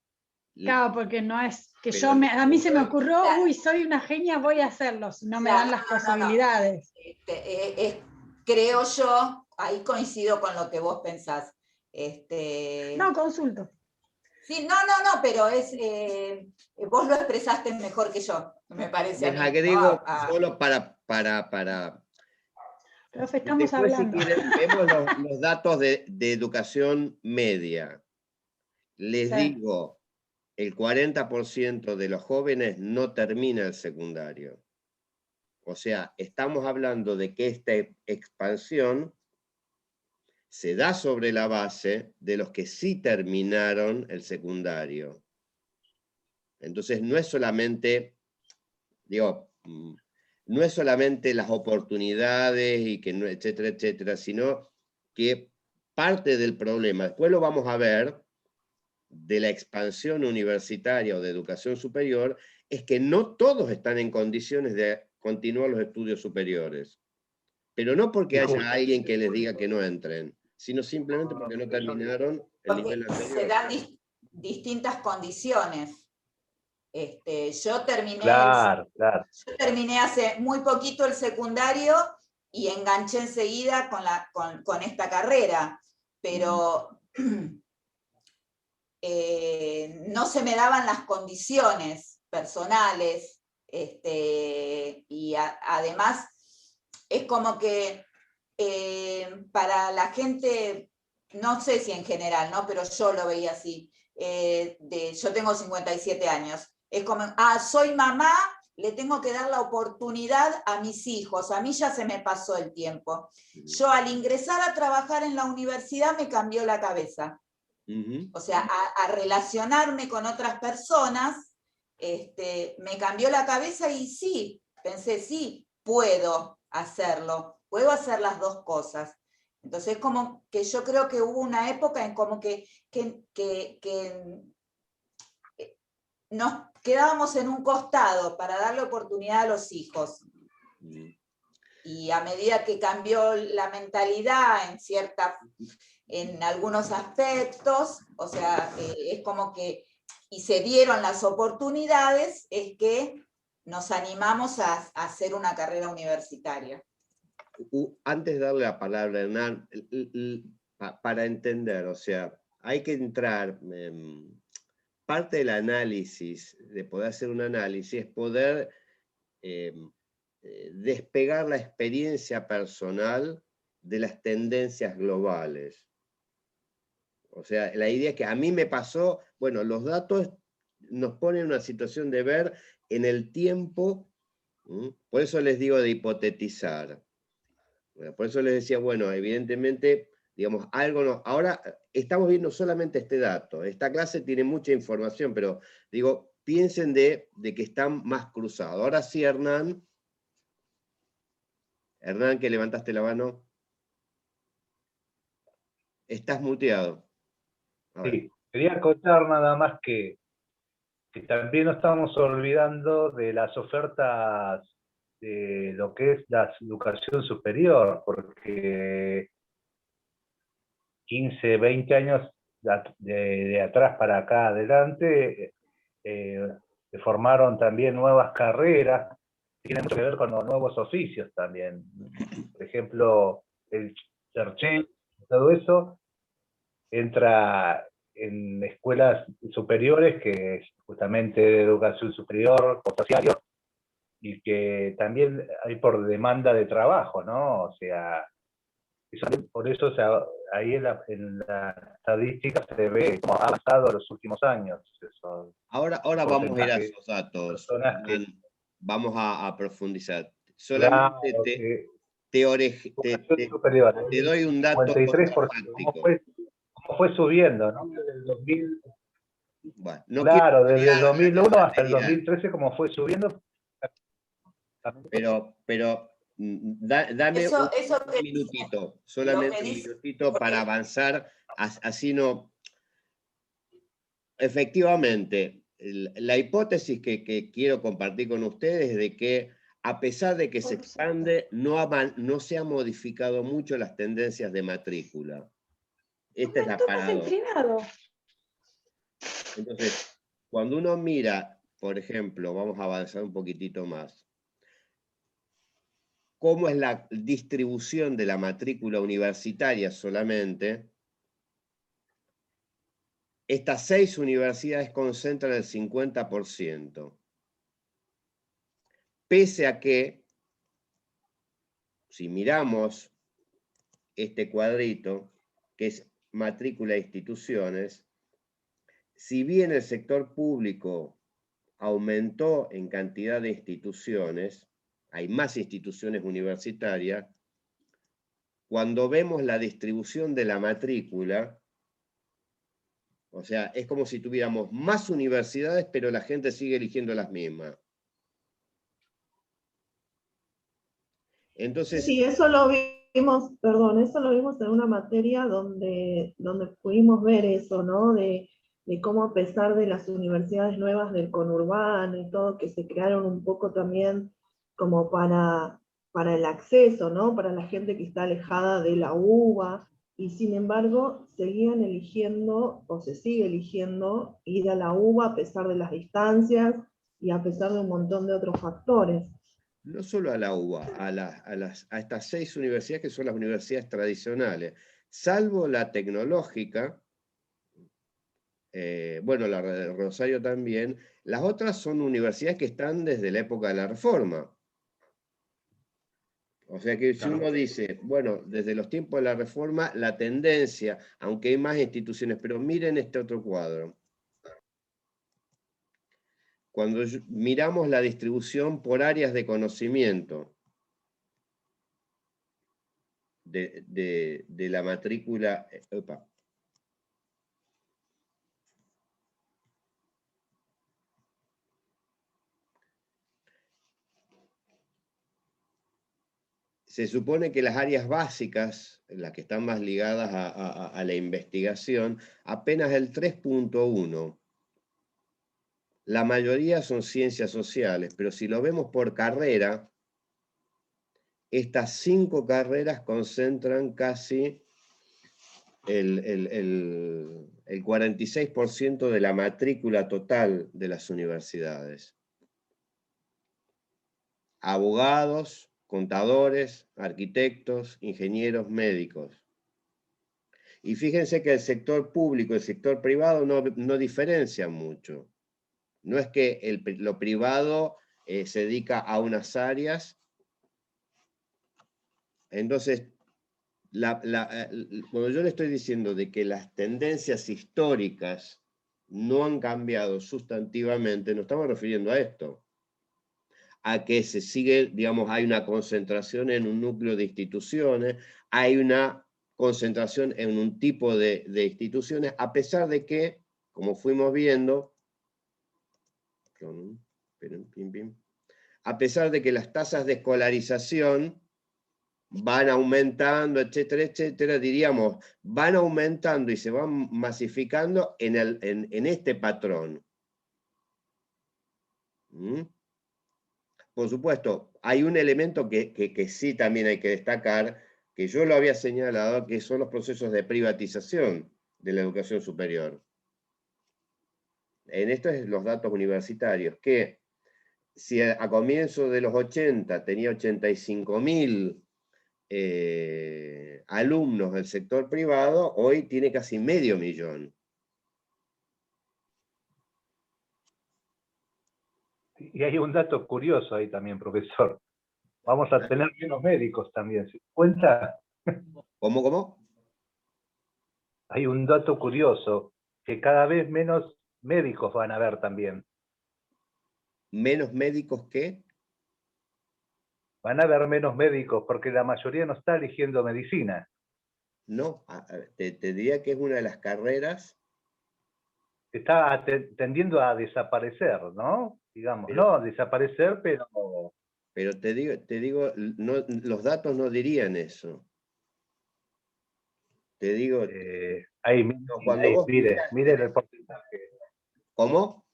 Claro, porque no es que Pero a mí se me ocurrió, uy, soy una genia, voy a hacerlo, si no me dan las posibilidades. Creo yo, ahí coincido con lo que vos pensás. No, consulto. Sí, no, pero vos lo expresaste mejor que yo, me parece. Les agrego solo para Profe, estamos después, hablando. si quieren, vemos los datos de educación media. Les Sí. digo, el 40% de los jóvenes no termina el secundario. O sea, estamos hablando de que esta expansión se da sobre la base de los que sí terminaron el secundario. Entonces, no es solamente, no es solamente las oportunidades y que no, etcétera, etcétera, sino que parte del problema, después lo vamos a ver, de la expansión universitaria o de educación superior, es que no todos están en condiciones de continuar los estudios superiores. Pero no porque haya alguien que les diga que no entren, sino simplemente porque no terminaron el nivel Se anterior. dan distintas condiciones. Yo terminé hace muy poquito el secundario y enganché enseguida con esta carrera, pero no se me daban las condiciones personales, y además es como que para la gente, no sé si en general, ¿no? Pero yo lo veía así, yo tengo 57 años, es como, soy mamá, le tengo que dar la oportunidad a mis hijos, a mí ya se me pasó el tiempo. Yo al ingresar a trabajar en la universidad me cambió la cabeza. O sea, a relacionarme con otras personas, me cambió la cabeza y sí, pensé, sí, puedo hacerlo, puedo hacer las dos cosas. Entonces, como que yo creo que hubo una época en como que nos quedábamos en un costado para darle oportunidad a los hijos. Y a medida que cambió la mentalidad en algunos aspectos, o sea, es como que, y se dieron las oportunidades, es que nos animamos a hacer una carrera universitaria. Antes de darle la palabra a Hernán, para entender, o sea, hay que entrar, parte del análisis, de poder hacer un análisis, es poder despegar la experiencia personal de las tendencias globales. O sea, la idea es que a mí me pasó, bueno, los datos nos ponen en una situación de ver en el tiempo, por eso les digo de hipotetizar. Por eso les decía, bueno, evidentemente, digamos, algo no. Ahora estamos viendo solamente este dato. Esta clase tiene mucha información, pero digo, piensen de que están más cruzados. Ahora sí, Hernán. Hernán, que levantaste la mano. Estás muteado. Sí, quería acotar nada más que que también nos estamos olvidando de las ofertas de lo que es la educación superior, porque 15, 20 años de atrás para acá adelante, se formaron también nuevas carreras, que tienen mucho que ver con los nuevos oficios también. Por ejemplo, el cherché, todo eso, entra en escuelas superiores, que es justamente de educación superior, o terciario, y que también hay por demanda de trabajo, ¿no? O sea, por eso ahí en la estadística se ve cómo ha avanzado en los últimos años. Ahora vamos a ir a esos datos. Vamos a profundizar. Solamente te doy un dato 53%, ¿cómo fue subiendo, ¿no? Desde el 2000, bueno, claro, desde el 2001 hasta el 2013, ¿cómo fue subiendo? Pero dame un minutito, solamente un minutito para avanzar, así no... Efectivamente, la hipótesis que quiero compartir con ustedes es de que a pesar de que se expande, no se han modificado mucho las tendencias de matrícula. Esta es la paradoja. Entonces, cuando uno mira, por ejemplo, vamos a avanzar un poquitito más, cómo es la distribución de la matrícula universitaria solamente, estas 6 universidades concentran el 50%. Pese a que, si miramos este cuadrito, que es matrícula de instituciones, si bien el sector público aumentó en cantidad de instituciones, hay más instituciones universitarias, cuando vemos la distribución de la matrícula, o sea, es como si tuviéramos más universidades, pero la gente sigue eligiendo las mismas. Entonces, sí, eso lo vimos, perdón, eso lo vimos en una materia donde pudimos ver eso, ¿no? De cómo a pesar de las universidades nuevas del conurbano y todo, que se crearon un poco también como para el acceso, ¿no? Para la gente que está alejada de la UBA, y sin embargo seguían eligiendo, o se sigue eligiendo, ir a la UBA a pesar de las distancias y a pesar de un montón de otros factores. No solo a la UBA, a estas 6 universidades que son las universidades tradicionales, salvo la tecnológica, bueno, la de Rosario también, las otras son universidades que están desde la época de la Reforma. O sea que si uno dice, bueno, desde los tiempos de la Reforma, la tendencia, aunque hay más instituciones, pero miren este otro cuadro. Cuando miramos la distribución por áreas de conocimiento de la matrícula, se supone que las áreas básicas, las que están más ligadas a la investigación, apenas el 3.1%. La mayoría son ciencias sociales, pero si lo vemos por carrera, estas 5 carreras concentran casi el 46% de la matrícula total de las universidades. Abogados, contadores, arquitectos, ingenieros, médicos. Y fíjense que el sector público y el sector privado no diferencian mucho. No es que lo privado se dedica a unas áreas. Entonces, cuando yo le estoy diciendo de que las tendencias históricas no han cambiado sustantivamente, nos estamos refiriendo a esto. A que se sigue, digamos, hay una concentración en un núcleo de instituciones, hay una concentración en un tipo de instituciones, a pesar de que, como fuimos viendo, a pesar de que las tasas de escolarización van aumentando, etcétera, etcétera, diríamos, van aumentando y se van masificando en este patrón. ¿Mm? Por supuesto, hay un elemento que sí también hay que destacar, que yo lo había señalado, que son los procesos de privatización de la educación superior. En esto es los datos universitarios, que si a comienzos de los 80 tenía 85.000 alumnos del sector privado, hoy tiene casi 500.000. Y hay un dato curioso ahí también, profesor. Vamos a tener menos médicos también. ¿Se cuenta? ¿Cómo? Hay un dato curioso, que cada vez menos médicos van a haber también. ¿Menos médicos qué? Van a haber menos médicos porque la mayoría no está eligiendo medicina. No, te diría que es una de las carreras. Está tendiendo a desaparecer, ¿no? Digamos, no desaparecer, pero... Pero te digo, no, los datos no dirían eso. Te digo... mire el porcentaje. ¿Cómo?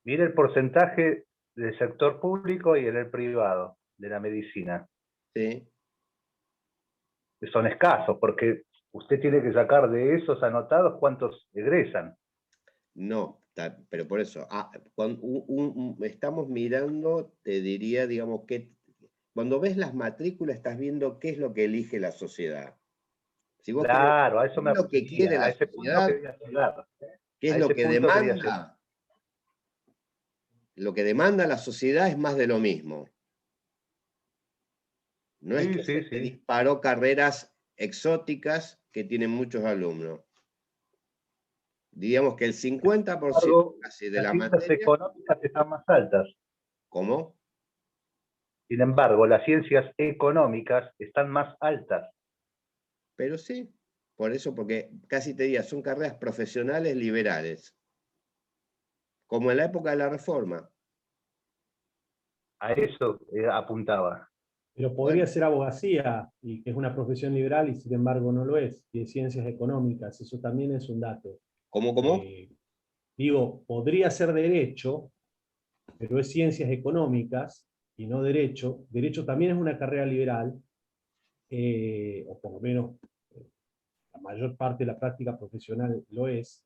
Mire el porcentaje del sector público y en el privado de la medicina. Sí. Son escasos, porque usted tiene que sacar de esos anotados cuántos egresan. No, pero por eso, estamos mirando, te diría, digamos, que cuando ves las matrículas estás viendo qué es lo que elige la sociedad. Si vos claro, a eso me lo que quiere la sociedad, ¿qué es lo que demanda? Lo que demanda la sociedad es más de lo mismo. No es que se disparó carreras exóticas que tienen muchos alumnos. Digamos que el 50% casi de la materia... Las ciencias económicas están más altas. ¿Cómo? Sin embargo, las ciencias económicas están más altas. Pero sí, por eso, porque casi te diría, son carreras profesionales liberales. Como en la época de la Reforma. A eso apuntaba. Pero podría ser abogacía, y que es una profesión liberal y sin embargo no lo es, y de ciencias económicas, eso también es un dato. ¿Cómo? Digo, podría ser derecho, pero es ciencias económicas y no derecho. Derecho también es una carrera liberal, o por lo menos la mayor parte de la práctica profesional lo es.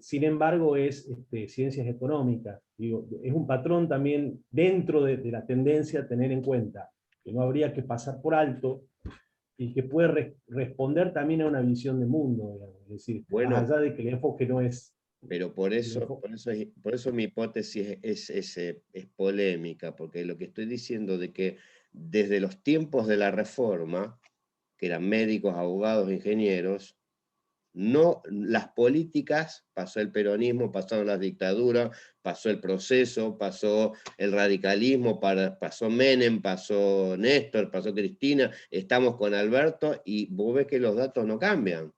Sin embargo, es ciencias económicas. Digo, es un patrón también dentro de la tendencia a tener en cuenta, que no habría que pasar por alto y que puede responder también a una visión de mundo, digamos. Es decir, más allá de que el enfoque no es... Pero por eso mi hipótesis es polémica, porque lo que estoy diciendo de que desde los tiempos de la Reforma, que eran médicos, abogados, ingenieros, no, las políticas, pasó el peronismo, pasaron las dictaduras, pasó el proceso, pasó el radicalismo, pasó Menem, pasó Néstor, pasó Cristina, estamos con Alberto, y vos ves que los datos no cambian.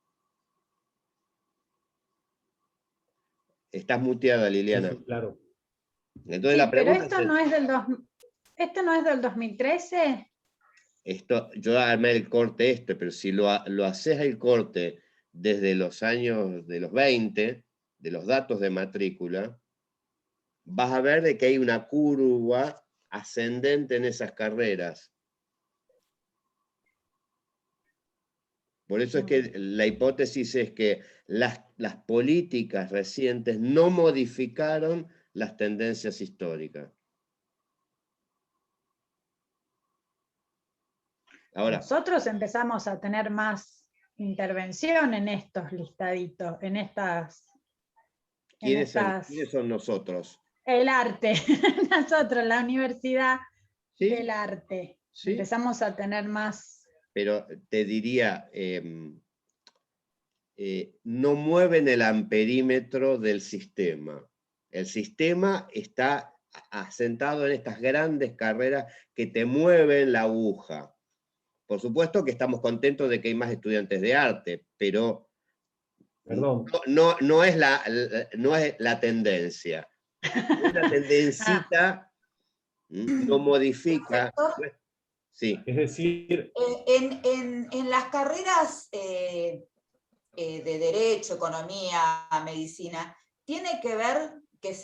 Estás muteada, Liliana. Sí, claro. Entonces la pregunta pero esto no es del 2013. Yo armé el corte pero si lo haces el corte desde los años de los 20, de los datos de matrícula, vas a ver de que hay una curva ascendente en esas carreras. Por eso es que la hipótesis es que las políticas recientes no modificaron las tendencias históricas. Ahora, nosotros empezamos a tener más intervención en estos listaditos, en estas... ¿Quiénes son nosotros? El arte, nosotros, la universidad del arte. Sí. Empezamos a tener más... Pero te diría, no mueven el amperímetro del sistema. El sistema está asentado en estas grandes carreras que te mueven la aguja. Por supuesto que estamos contentos de que hay más estudiantes de arte, pero no es la tendencia. Una tendencita no modifica. Sí. Es decir... En las carreras de Derecho, Economía, Medicina, tiene que ver que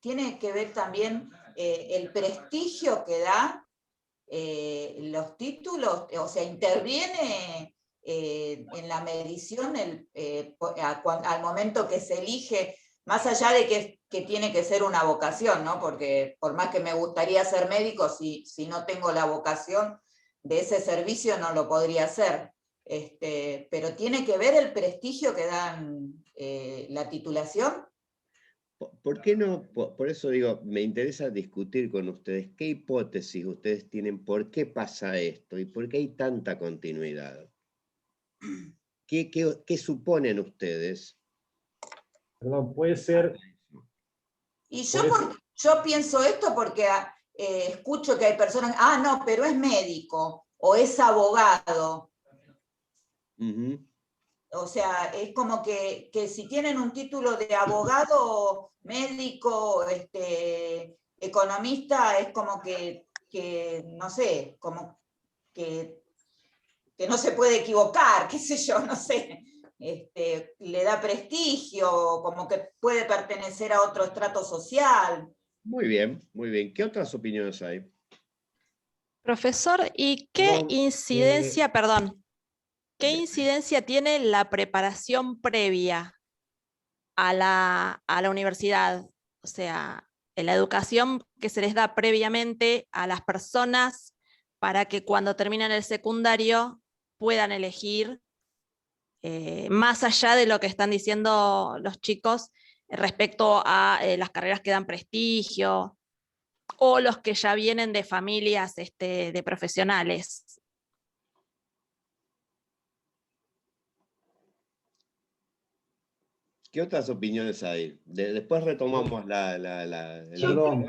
tiene que ver también el prestigio que da los títulos, o sea, interviene en la medición al momento que se elige, más allá de que tiene que ser una vocación, ¿no? Porque por más que me gustaría ser médico, si no tengo la vocación de ese servicio no lo podría hacer. Pero tiene que ver el prestigio que dan la titulación. ¿Por qué no? Por eso digo, me interesa discutir con ustedes qué hipótesis ustedes tienen, por qué pasa esto y por qué hay tanta continuidad. ¿Qué suponen ustedes? Perdón, puede ser... Y yo pienso esto porque escucho que hay personas, no, pero es médico o es abogado. O sea, es como que si tienen un título de abogado, médico, economista, es como que no sé, como que no se puede equivocar, qué sé yo, no sé. Le da prestigio, como que puede pertenecer a otro estrato social. Muy bien, muy bien. ¿Qué otras opiniones hay? Profesor, ¿y qué incidencia, qué incidencia tiene la preparación previa a la universidad? O sea, en la educación que se les da previamente a las personas para que cuando terminan el secundario puedan elegir, más allá de lo que están diciendo los chicos respecto a las carreras que dan prestigio, o los que ya vienen de familias de profesionales. ¿Qué otras opiniones hay? Después retomamos Perdón,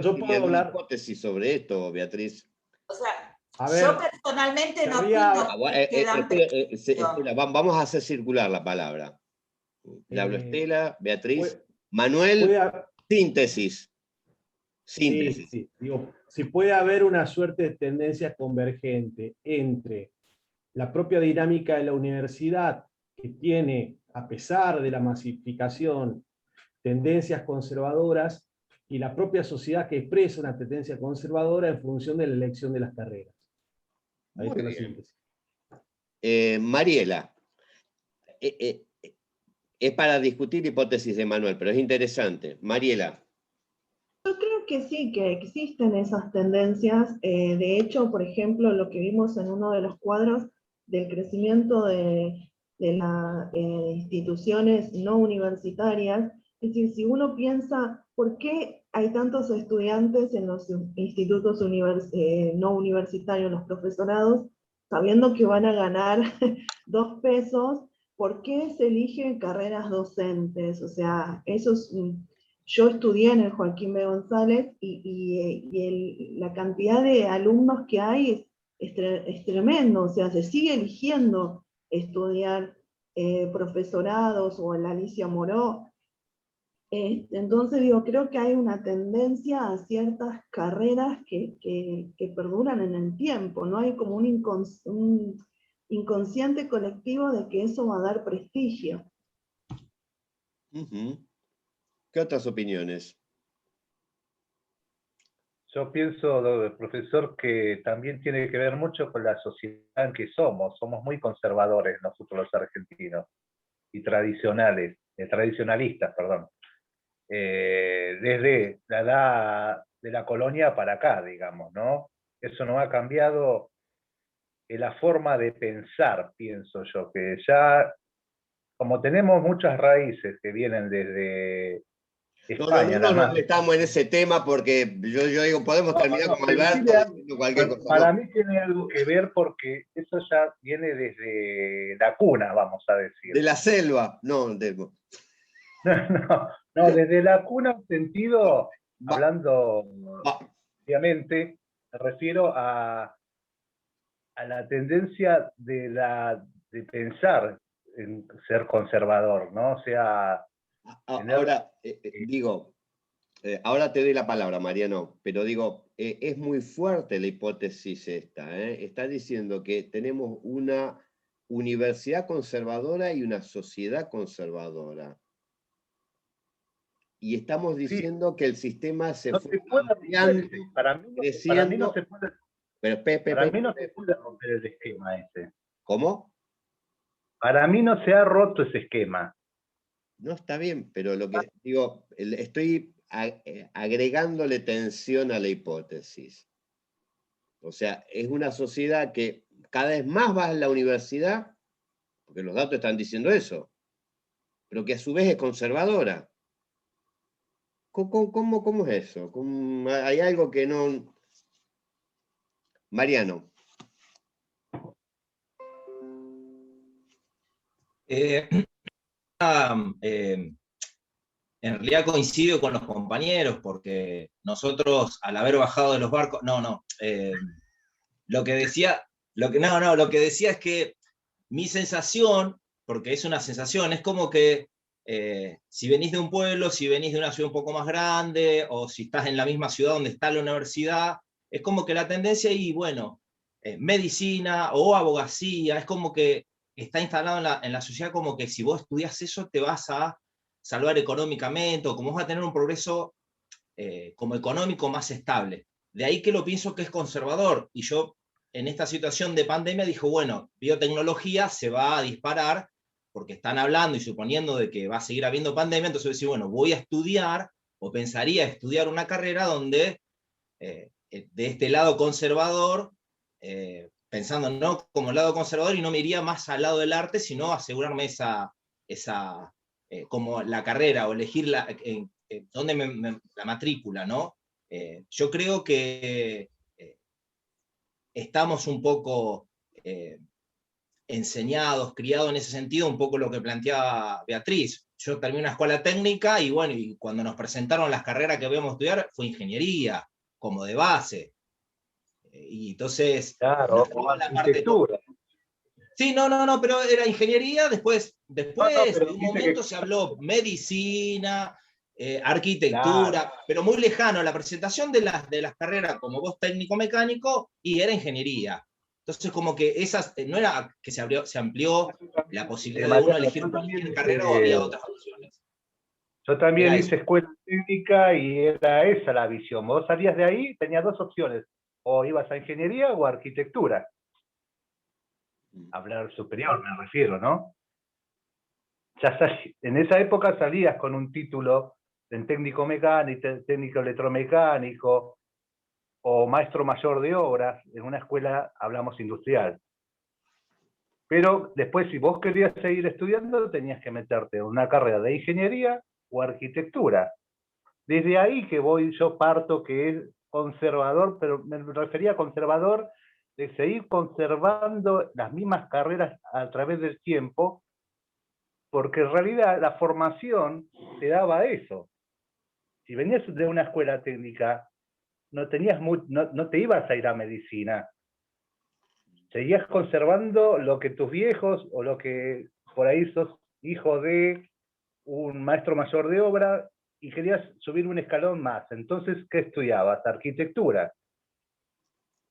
yo puedo hablar. Hipótesis sobre esto, Beatriz. O sea, ver, yo personalmente no opino que dan Estela, vamos a hacer circular la palabra. Le hablo a Estela, Beatriz, Manuel, síntesis. Síntesis. Sí. Digo, si puede haber una suerte de tendencia convergente entre la propia dinámica de la universidad, que tiene, a pesar de la masificación, tendencias conservadoras, y la propia sociedad que expresa una tendencia conservadora en función de la elección de las carreras. Ahí está la síntesis. Mariela, es para discutir hipótesis de Manuel, pero es interesante. Mariela. Yo creo que sí, que existen esas tendencias. De hecho, por ejemplo, lo que vimos en uno de los cuadros del crecimiento de las instituciones no universitarias, es decir, si uno piensa, ¿por qué hay tantos estudiantes en los institutos no universitarios, los profesorados, sabiendo que van a ganar 2 pesos? ¿Por qué se eligen carreras docentes? O sea, eso es... Yo estudié en el Joaquín B. González y la cantidad de alumnos que hay es tremendo, o sea, se sigue eligiendo estudiar profesorados o en la Alicia Moró. Entonces digo, creo que hay una tendencia a ciertas carreras que perduran en el tiempo, ¿no? Hay como un inconsciente colectivo de que eso va a dar prestigio. ¿Qué otras opiniones? Yo pienso, profesor, que también tiene que ver mucho con la sociedad en que somos. Somos muy conservadores nosotros los argentinos y tradicionalistas, perdón. Desde la edad de la colonia para acá, digamos, ¿no? Eso no ha cambiado la forma de pensar, pienso yo, que ya, como tenemos muchas raíces que vienen desde España, no nos metamos en ese tema porque yo digo, podemos terminar con Alberto diciendo cualquier cosa. Para mí tiene algo que ver porque eso ya viene desde la cuna, vamos a decir. De la selva, no, no, desde la cuna en sentido, hablando obviamente, me refiero a la tendencia de pensar en ser conservador, ¿no? O sea... Ahora, ahora te doy la palabra, Mariano, pero digo, es muy fuerte la hipótesis esta. Está diciendo que tenemos una universidad conservadora y una sociedad conservadora. y estamos diciendo que el sistema se No fue se puede ampliando, romper, para mí no creciendo. se puede, Pero, para mí no se puede romper el esquema ese. ¿Cómo? Para mí no se ha roto ese esquema. No, está bien, pero lo que digo, estoy agregándole tensión a la hipótesis. O sea, es una sociedad que cada vez más va a la universidad, porque los datos están diciendo eso, pero que a su vez es conservadora. ¿Cómo es eso? Hay algo que no... Mariano. En realidad coincido con los compañeros, porque nosotros, al haber bajado de los barcos, lo que decía es que mi sensación, porque es una sensación, es como que si venís de un pueblo, si venís de una ciudad un poco más grande, o si estás en la misma ciudad donde está la universidad, es como que la tendencia, y bueno, medicina o abogacía, es como que está instalado en la sociedad como que si vos estudias eso te vas a salvar económicamente, o como vas a tener un progreso como económico más estable. De ahí que lo pienso que es conservador, y yo en esta situación de pandemia dije, bueno, biotecnología se va a disparar, porque están hablando y suponiendo de que va a seguir habiendo pandemia, entonces voy a decir, bueno, voy a estudiar, o pensaría estudiar una carrera donde, de este lado conservador, pensando no como el lado conservador, y no me iría más al lado del arte, sino asegurarme esa como la carrera, o elegir dónde la matrícula, ¿no? Yo creo que estamos un poco enseñados, criados en ese sentido, un poco lo que planteaba Beatriz. Yo terminé una escuela técnica, y bueno, y cuando nos presentaron las carreras que íbamos a estudiar, fue ingeniería, como de base. Y entonces, claro, no la parte sí, pero era ingeniería, después de un momento se habló medicina, arquitectura, claro, pero muy lejano, la presentación de las carreras como vos técnico-mecánico, y era ingeniería. Entonces como que esas, no era que se amplió la posibilidad de uno elegir cualquier carrera, o había otras opciones. Yo también hice escuela técnica y era esa la visión. Vos salías de ahí, tenías dos opciones, o ibas a ingeniería o a arquitectura. Hablar superior, me refiero, ¿no? Ya en esa época salías con un título en técnico mecánico, técnico electromecánico, o maestro mayor de obras, en una escuela, hablamos, industrial. Pero después, si vos querías seguir estudiando, tenías que meterte en una carrera de ingeniería o arquitectura. Desde ahí que yo parto que es conservador, pero me refería a conservador de seguir conservando las mismas carreras a través del tiempo, porque en realidad la formación te daba eso. Si venías de una escuela técnica, no te ibas a ir a medicina. Seguías conservando lo que tus viejos, o lo que por ahí sos hijo de un maestro mayor de obra, y querías subir un escalón más. Entonces, ¿qué estudiabas? Arquitectura.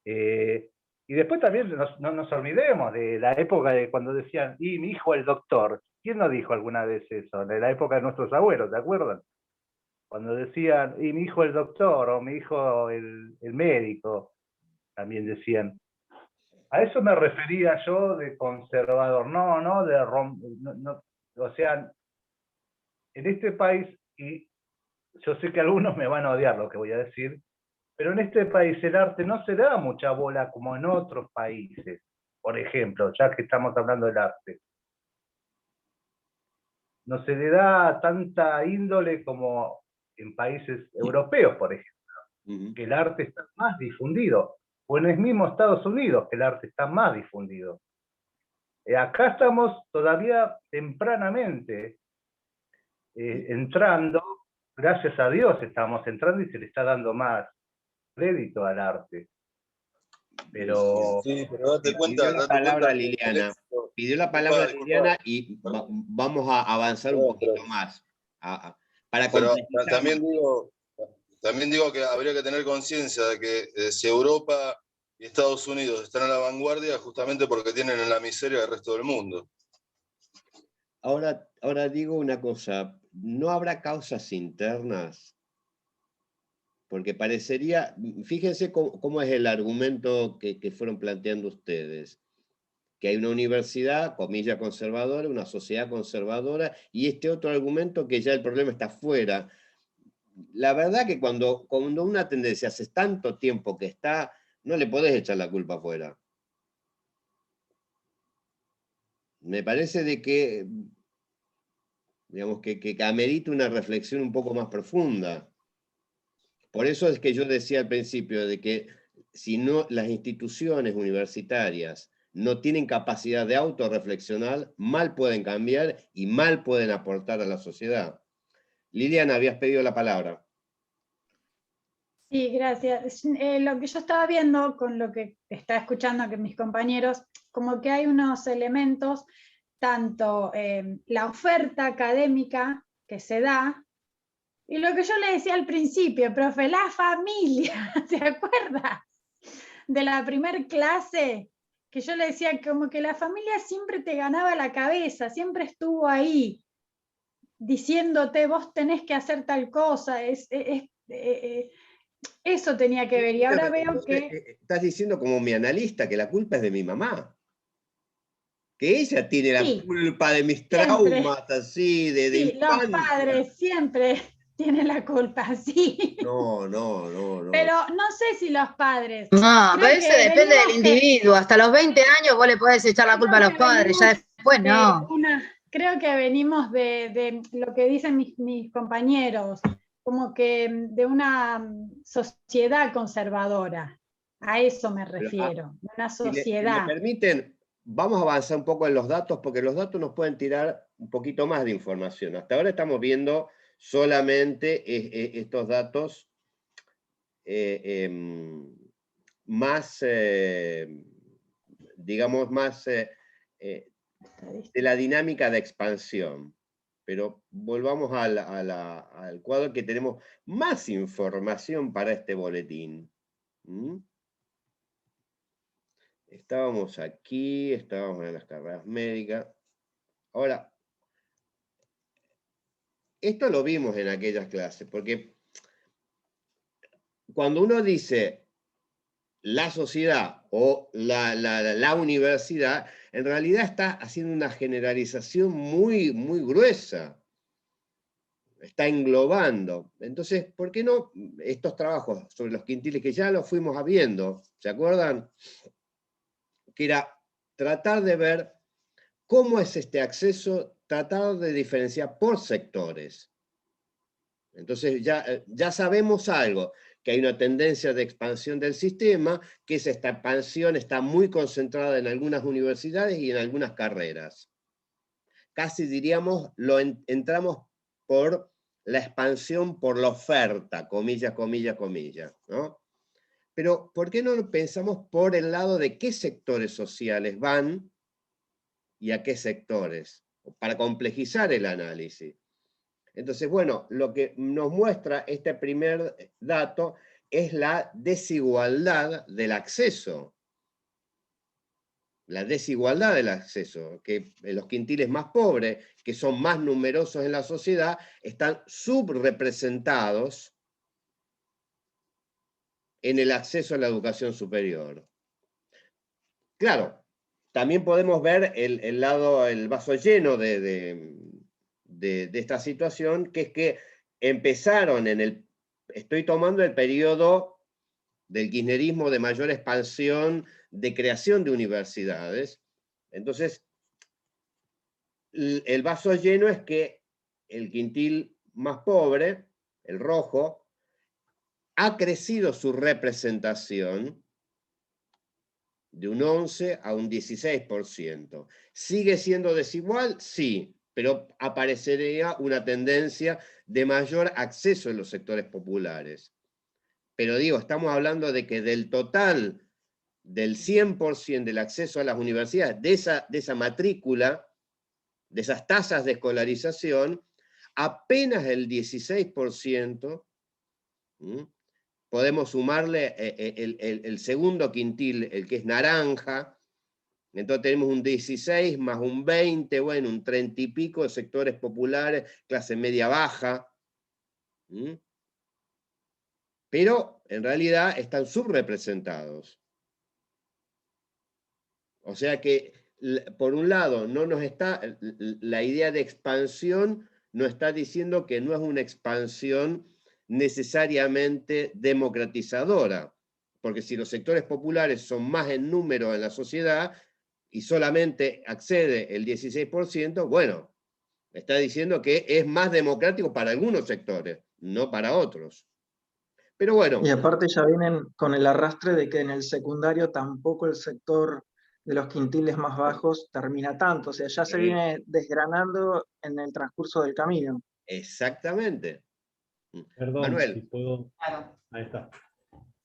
Y después también no nos olvidemos de la época de cuando decían, y mi hijo el doctor. ¿Quién no dijo alguna vez eso? De la época de nuestros abuelos, ¿te acuerdan? Cuando decían, y mi hijo el doctor, o mi hijo el médico, también decían. A eso me refería yo de conservador, o sea, en este país, y yo sé que algunos me van a odiar lo que voy a decir, pero en este país el arte no se da mucha bola como en otros países, por ejemplo, ya que estamos hablando del arte. No se le da tanta índole como en países europeos, por ejemplo, que el arte está más difundido, o en el mismo Estados Unidos, que el arte está más difundido. Acá estamos todavía tempranamente entrando, gracias a Dios estamos entrando, y se le está dando más crédito al arte. Pero, sí, pero date cuenta, pidió la palabra Liliana. Pidió la palabra Liliana, y vamos a avanzar un poquito más. Pero también digo que habría que tener conciencia de que si Europa y Estados Unidos están a la vanguardia, justamente porque tienen en la miseria el resto del mundo. Ahora digo una cosa, ¿no habrá causas internas? Porque parecería, fíjense cómo es el argumento que fueron planteando ustedes, que hay una universidad, comilla conservadora, una sociedad conservadora, y este otro argumento que ya el problema está fuera. La verdad que cuando una tendencia hace tanto tiempo que está, no le podés echar la culpa afuera. Me parece de que, digamos, que amerita una reflexión un poco más profunda. Por eso es que yo decía al principio de que si no, las instituciones universitarias no tienen capacidad de autorreflexionar, mal pueden cambiar y mal pueden aportar a la sociedad. Liliana, habías pedido la palabra. Sí, gracias. Lo que yo estaba viendo con lo que estaba escuchando que mis compañeros, como que hay unos elementos, tanto la oferta académica que se da, y lo que yo le decía al principio, profe, la familia, ¿se acuerda? De la primer clase, que yo le decía como que la familia siempre te ganaba la cabeza, siempre estuvo ahí, diciéndote, vos tenés que hacer tal cosa, eso tenía que ver, y ahora veo que... Estás diciendo como mi analista que la culpa es de mi mamá. Que ella tiene la culpa de mis traumas, así, de Sí, los infancia. padres siempre tienen la culpa, sí. No. Pero no sé si los padres... No, creo pero eso que depende del venimos individuo. Hasta los 20 años vos le podés echar la culpa a los padres, ya después no. Creo que venimos de lo que dicen mis compañeros, como que de una sociedad conservadora. A eso me refiero, una Si me sociedad. permiten, vamos a avanzar un poco en los datos, porque los datos nos pueden tirar un poquito más de información. Hasta ahora estamos viendo solamente estos datos más, digamos, más de la dinámica de expansión. Pero volvamos al cuadro que tenemos más información para este boletín. Estábamos aquí, estábamos en las carreras médicas. Ahora, esto lo vimos en aquellas clases, porque cuando uno dice la sociedad o la universidad, en realidad está haciendo una generalización muy, muy gruesa. Está englobando. Entonces, ¿por qué no estos trabajos sobre los quintiles que ya los fuimos viendo? ¿Se acuerdan? Que era tratar de ver cómo es este acceso, tratar de diferenciar por sectores. Entonces ya sabemos algo, que hay una tendencia de expansión del sistema, que esta expansión está muy concentrada en algunas universidades y en algunas carreras. Casi diríamos, entramos por la expansión por la oferta, comillas, comillas, comillas, ¿no? Pero ¿por qué no pensamos por el lado de qué sectores sociales van y a qué sectores? Para complejizar el análisis. Entonces, bueno, lo que nos muestra este primer dato es la desigualdad del acceso. La desigualdad del acceso, que los quintiles más pobres, que son más numerosos en la sociedad, están subrepresentados en el acceso a la educación superior. Claro, también podemos ver el vaso lleno de esta situación, que es que empezaron estoy tomando el periodo del kirchnerismo de mayor expansión de creación de universidades. Entonces, el vaso lleno es que el quintil más pobre, el rojo, ha crecido su representación de un 11 a un 16%. ¿Sigue siendo desigual? Sí, pero aparecería una tendencia de mayor acceso en los sectores populares. Pero digo, estamos hablando de que del total, del 100% del acceso a las universidades, de esa matrícula, de esas tasas de escolarización, apenas el 16%, podemos sumarle el segundo quintil, el que es naranja, Entonces tenemos un 16 más un 20, bueno, un 30 y pico de sectores populares, clase media baja. Pero en realidad están subrepresentados. O sea que, por un lado, no nos está, la idea de expansión no está diciendo que no es una expansión necesariamente democratizadora, porque si los sectores populares son más en número en la sociedad y solamente accede el 16%, bueno, está diciendo que es más democrático para algunos sectores, no para otros. Pero bueno. Y aparte ya vienen con el arrastre de que en el secundario tampoco el sector de los quintiles más bajos termina tanto, o sea, ya se viene desgranando en el transcurso del camino. Exactamente. Perdón, Manuel. si puedo. Ahí está.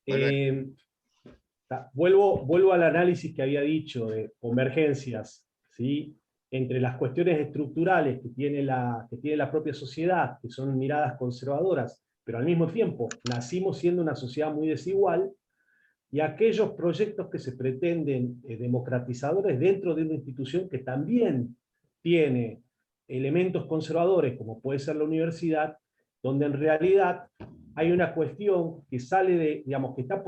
Manuel. Vuelvo al análisis que había dicho de convergencias, ¿sí? Entre las cuestiones estructurales que tiene la propia sociedad, que son miradas conservadoras, pero al mismo tiempo nacimos siendo una sociedad muy desigual, y aquellos proyectos que se pretenden democratizadores dentro de una institución que también tiene elementos conservadores, como puede ser la universidad, donde en realidad hay una cuestión que sale de, digamos, que está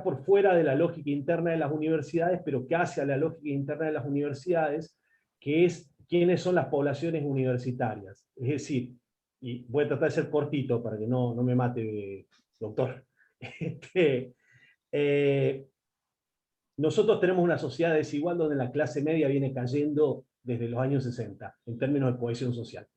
por fuera de la lógica interna de las universidades, pero que hace a la lógica interna de las universidades, que es quiénes son las poblaciones universitarias. Es decir, y voy a tratar de ser cortito para que no me mate, doctor. Nosotros tenemos una sociedad desigual donde la clase media viene cayendo desde los años 60, en términos de cohesión social.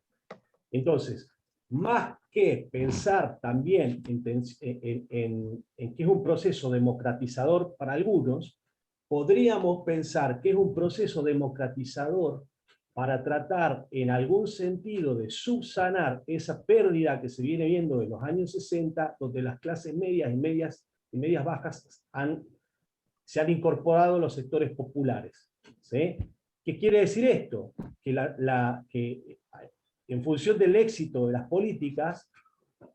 Entonces, más que pensar también en que es un proceso democratizador para algunos, podríamos pensar que es un proceso democratizador para tratar en algún sentido de subsanar esa pérdida que se viene viendo de los años 60, donde las clases medias y medias bajas se han incorporado a los sectores populares. ¿Sí? ¿Qué quiere decir esto? Que en función del éxito de las políticas,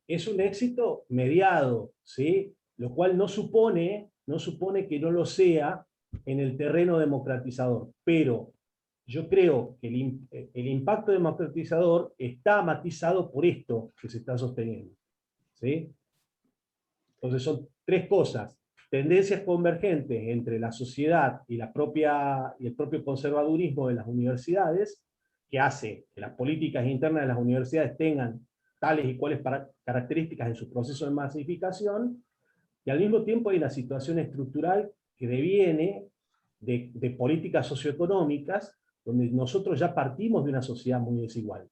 es un éxito mediado, ¿sí? Lo cual no supone que no lo sea en el terreno democratizador, pero yo creo que el impacto democratizador está matizado por esto que se está sosteniendo. ¿Sí? Entonces son tres cosas: tendencias convergentes entre la sociedad y el propio conservadurismo de las universidades, que hace que las políticas internas de las universidades tengan tales y cuales características en su proceso de masificación, y al mismo tiempo hay una situación estructural que deviene de políticas socioeconómicas, donde nosotros ya partimos de una sociedad muy desigual,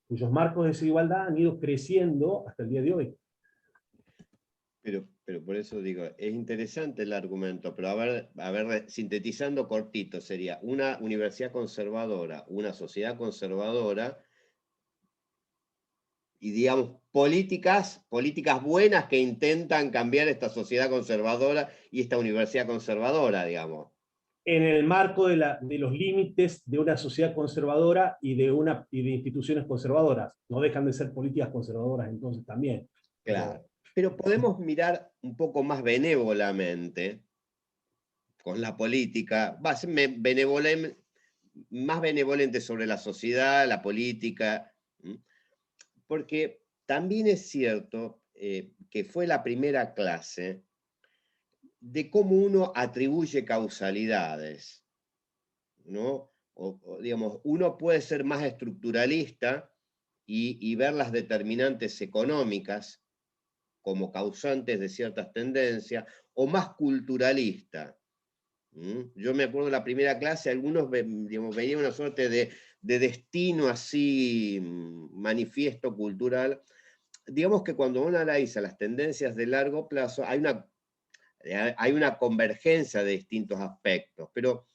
cuyos marcos de desigualdad han ido creciendo hasta el día de hoy. Pero por eso digo, es interesante el argumento, pero a ver, sintetizando cortito, sería una universidad conservadora, una sociedad conservadora, y digamos, políticas buenas que intentan cambiar esta sociedad conservadora y esta universidad conservadora, digamos. En el marco de los límites de una sociedad conservadora y de instituciones conservadoras. No dejan de ser políticas conservadoras entonces también. Claro. Pero podemos mirar un poco más benévolamente con la política, más benevolente sobre la sociedad, la política, porque también es cierto que fue la primera clase de cómo uno atribuye causalidades, ¿no? Digamos, uno puede ser más estructuralista y ver las determinantes económicas como causantes de ciertas tendencias, o más culturalista. Yo me acuerdo de la primera clase, algunos veían una suerte de destino así, manifiesto cultural. Digamos que cuando uno analiza las tendencias de largo plazo, hay una convergencia de distintos aspectos, pero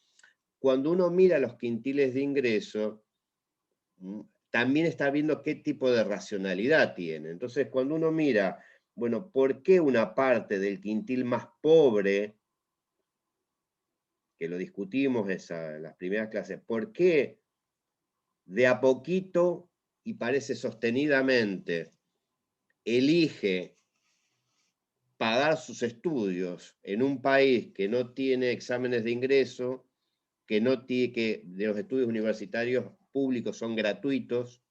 cuando uno mira los quintiles de ingreso, también está viendo qué tipo de racionalidad tiene. Entonces, cuando uno mira, bueno, ¿por qué una parte del quintil más pobre, que lo discutimos en las primeras clases, por qué de a poquito y parece sostenidamente elige pagar sus estudios en un país que no tiene exámenes de ingreso que de los estudios universitarios públicos son gratuitos.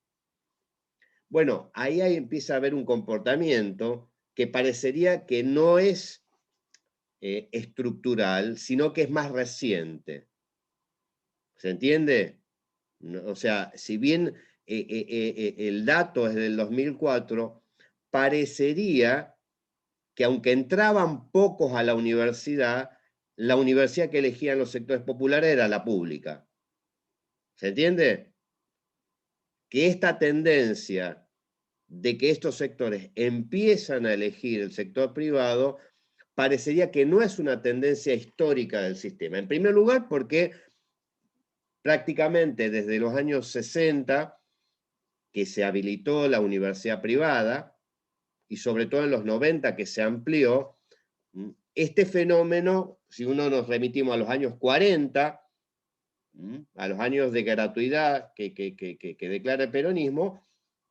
Bueno, ahí empieza a haber un comportamiento que parecería que no es estructural, sino que es más reciente. ¿Se entiende? O sea, si bien el dato es del 2004, parecería que aunque entraban pocos a la universidad que elegían los sectores populares era la pública. ¿Se entiende? Que esta tendencia de que estos sectores empiezan a elegir el sector privado, parecería que no es una tendencia histórica del sistema. En primer lugar, porque prácticamente desde los años 60, que se habilitó la universidad privada, y sobre todo en los 90 que se amplió, este fenómeno, si uno nos remitimos a los años 40, a los años de gratuidad que declara el peronismo,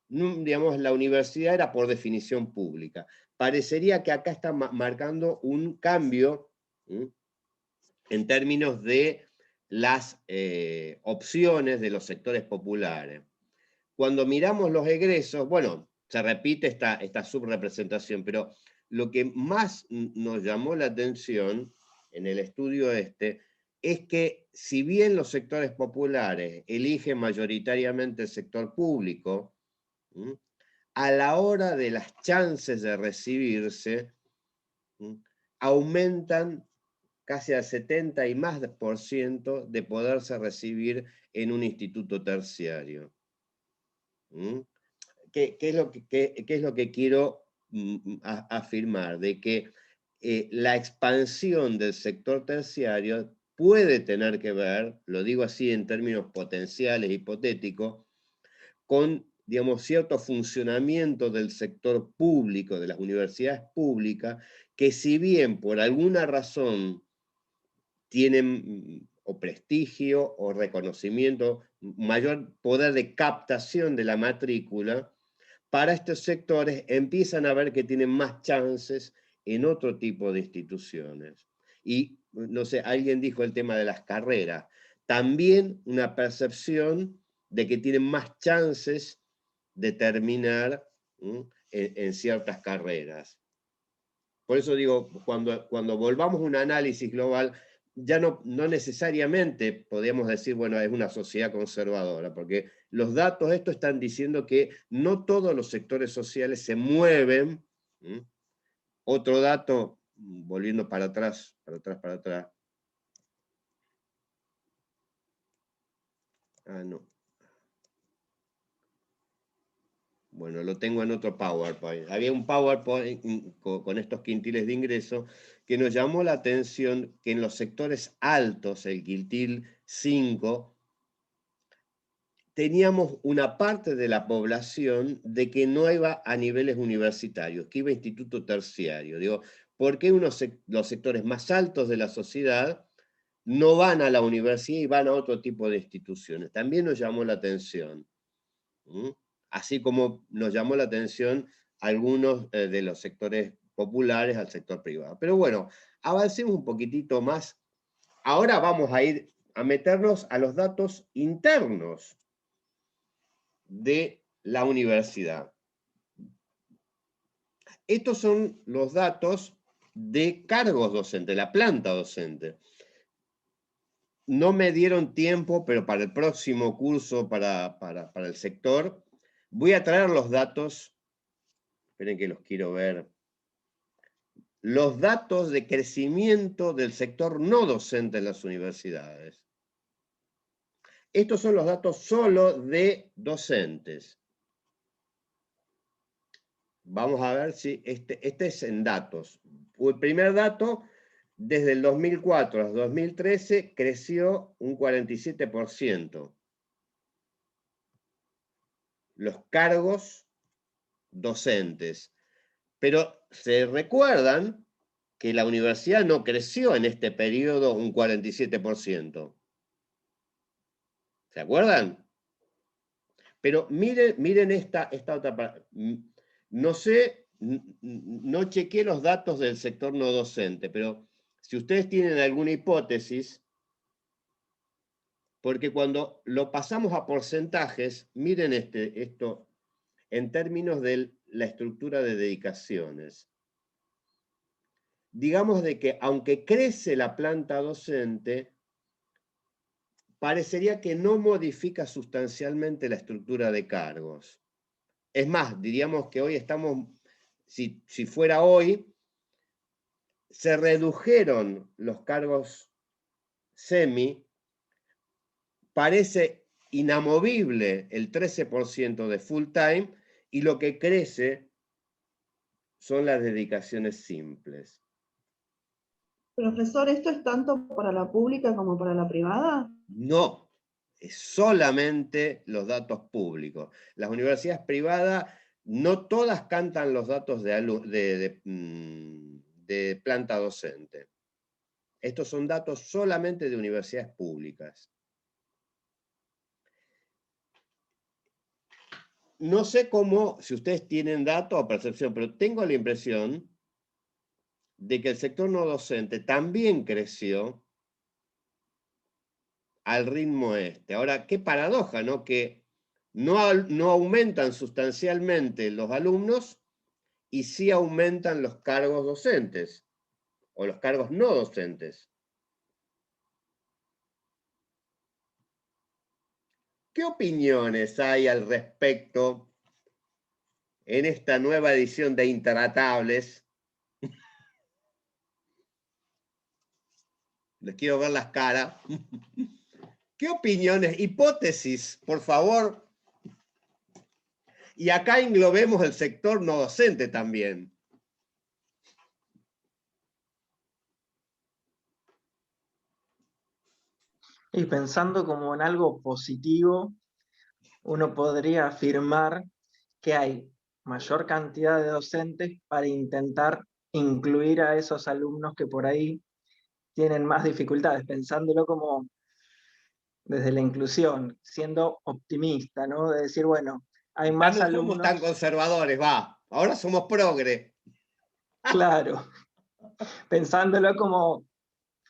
digamos, la universidad era por definición pública. Parecería que acá está marcando un cambio en términos de las opciones de los sectores populares. Cuando miramos los egresos, bueno, se repite esta subrepresentación, pero lo que más nos llamó la atención en el estudio es que si bien los sectores populares eligen mayoritariamente el sector público, a la hora de las chances de recibirse, aumentan casi al 70 y más % de poderse recibir en un instituto terciario. ¿Qué es lo que quiero afirmar? De que la expansión del sector terciario puede tener que ver, lo digo así en términos potenciales, hipotéticos, con, digamos, cierto funcionamiento del sector público, de las universidades públicas, que si bien por alguna razón tienen o prestigio o reconocimiento, mayor poder de captación de la matrícula, para estos sectores empiezan a ver que tienen más chances en otro tipo de instituciones. Y, no sé, alguien dijo el tema de las carreras. También una percepción de que tienen más chances de terminar en ciertas carreras. Por eso digo, cuando volvamos a un análisis global, ya no necesariamente podemos decir, bueno, es una sociedad conservadora, porque los datos estos están diciendo que no todos los sectores sociales se mueven. Otro dato, volviendo para atrás. Ah, no. Bueno, lo tengo en otro PowerPoint. Había un PowerPoint con estos quintiles de ingreso que nos llamó la atención que en los sectores altos, el quintil 5, teníamos una parte de la población de que no iba a niveles universitarios, que iba a instituto terciario. Digo, ¿por qué los sectores más altos de la sociedad no van a la universidad y van a otro tipo de instituciones? También nos llamó la atención. Así como nos llamó la atención algunos de los sectores populares al sector privado. Pero bueno, avancemos un poquitito más. Ahora vamos a ir a meternos a los datos internos de la universidad. Estos son los datos de cargos docentes, la planta docente. No me dieron tiempo, pero para el próximo curso, para el sector, voy a traer los datos, esperen que los quiero ver, los datos de crecimiento del sector no docente en las universidades. Estos son los datos solo de docentes. Vamos a ver si este es en datos. El primer dato, desde el 2004 al 2013, creció un 47%. Los cargos docentes. Pero se recuerdan que la universidad no creció en este periodo un 47%. ¿Se acuerdan? Pero miren esta otra parte. No sé, no chequeé los datos del sector no docente, pero si ustedes tienen alguna hipótesis, Porque cuando lo pasamos a porcentajes, miren esto en términos de la estructura de dedicaciones. Digamos de que aunque crece la planta docente, parecería que no modifica sustancialmente la estructura de cargos. Es más, diríamos que hoy estamos, si fuera hoy, se redujeron los cargos semi, parece inamovible el 13% de full time, y lo que crece son las dedicaciones simples. Profesor, ¿esto es tanto para la pública como para la privada? No, es solamente los datos públicos. Las universidades privadas no todas cantan los datos de planta docente. Estos son datos solamente de universidades públicas. No sé cómo, si ustedes tienen datos o percepción, pero tengo la impresión de que el sector no docente también creció al ritmo este. Ahora, qué paradoja, ¿no? Que no aumentan sustancialmente los alumnos y sí aumentan los cargos docentes o los cargos no docentes. ¿Qué opiniones hay al respecto en esta nueva edición de Intratables? Les quiero ver las caras. ¿Qué opiniones? Hipótesis, por favor. Y acá englobemos el sector no docente también. Y pensando como en algo positivo, uno podría afirmar que hay mayor cantidad de docentes para intentar incluir a esos alumnos que por ahí tienen más dificultades, pensándolo como desde la inclusión, siendo optimista, ¿no? De decir, bueno, hay más Ya no alumnos. somos tan conservadores, va. Ahora somos progre. Claro, pensándolo como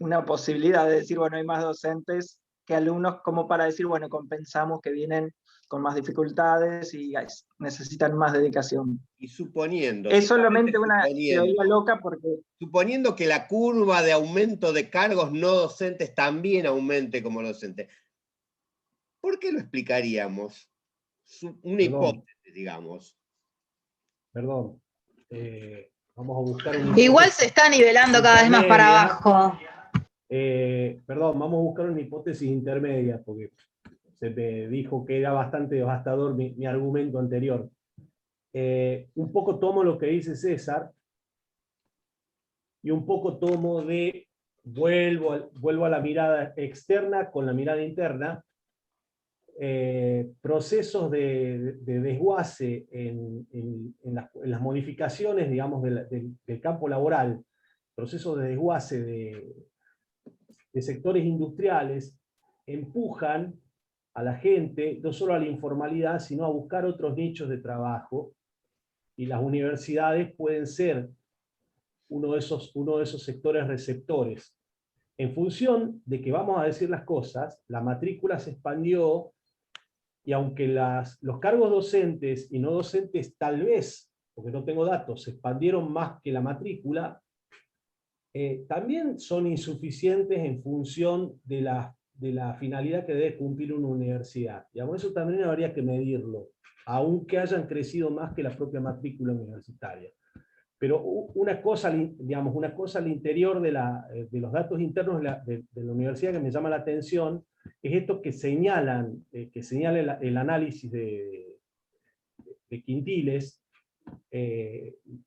una posibilidad de decir, bueno, hay más docentes que alumnos, como para decir, bueno, compensamos que vienen con más dificultades y necesitan más dedicación. Y suponiendo. Es solamente una teoría loca porque... Suponiendo que la curva de aumento de cargos no docentes también aumente como docente. ¿Por qué lo explicaríamos? Una hipótesis, digamos. Perdón. Vamos a buscar un... Igual se está nivelando cada vez más para abajo. Perdón, vamos a buscar una hipótesis intermedia, porque se me dijo que era bastante devastador mi argumento anterior. Un poco tomo lo que dice César, y un poco tomo de, vuelvo a la mirada externa con la mirada interna, procesos de desguace en las modificaciones, digamos, del campo laboral, procesos de desguace de sectores industriales, empujan a la gente, no solo a la informalidad, sino a buscar otros nichos de trabajo, y las universidades pueden ser uno de esos sectores receptores. En función de que, vamos a decir las cosas, la matrícula se expandió, y aunque los cargos docentes y no docentes tal vez, porque no tengo datos, se expandieron más que la matrícula, también son insuficientes en función de la finalidad que debe cumplir una universidad. Digamos, eso también habría que medirlo, aunque hayan crecido más que la propia matrícula universitaria. Pero una cosa al interior de los datos internos de la universidad que me llama la atención es esto que señala el análisis de quintiles,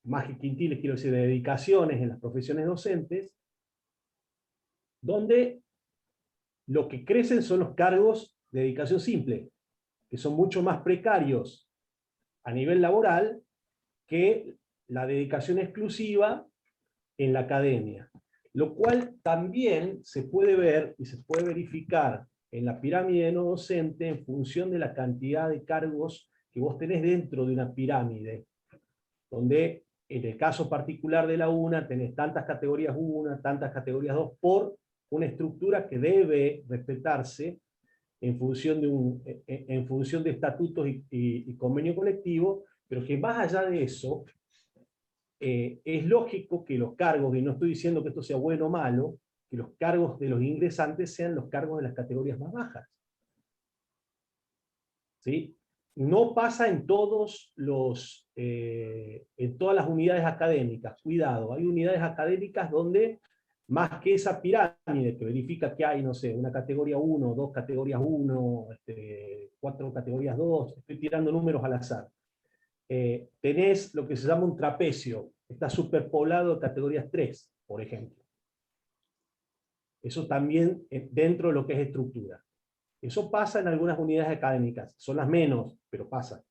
más que quintiles, quiero decir, de dedicaciones en las profesiones docentes, donde lo que crecen son los cargos de dedicación simple, que son mucho más precarios a nivel laboral que la dedicación exclusiva en la academia. Lo cual también se puede ver y se puede verificar en la pirámide no docente en función de la cantidad de cargos que vos tenés dentro de una pirámide, donde en el caso particular de la UNA tenés tantas categorías 1, tantas categorías 2, por una estructura que debe respetarse en función de estatutos y convenio colectivo, pero que más allá de eso, es lógico que los cargos, y no estoy diciendo que esto sea bueno o malo, que los cargos de los ingresantes sean los cargos de las categorías más bajas. ¿Sí? No pasa en todas las unidades académicas. Cuidado, hay unidades académicas donde, más que esa pirámide que verifica que hay, no sé, una categoría 1, 2 categorías 1, 4 categorías 2, estoy tirando números al azar. Tenés lo que se llama un trapecio, está superpoblado de categorías 3, por ejemplo. Eso también dentro de lo que es estructura. Eso pasa en algunas unidades académicas, son las menos, pero pasa.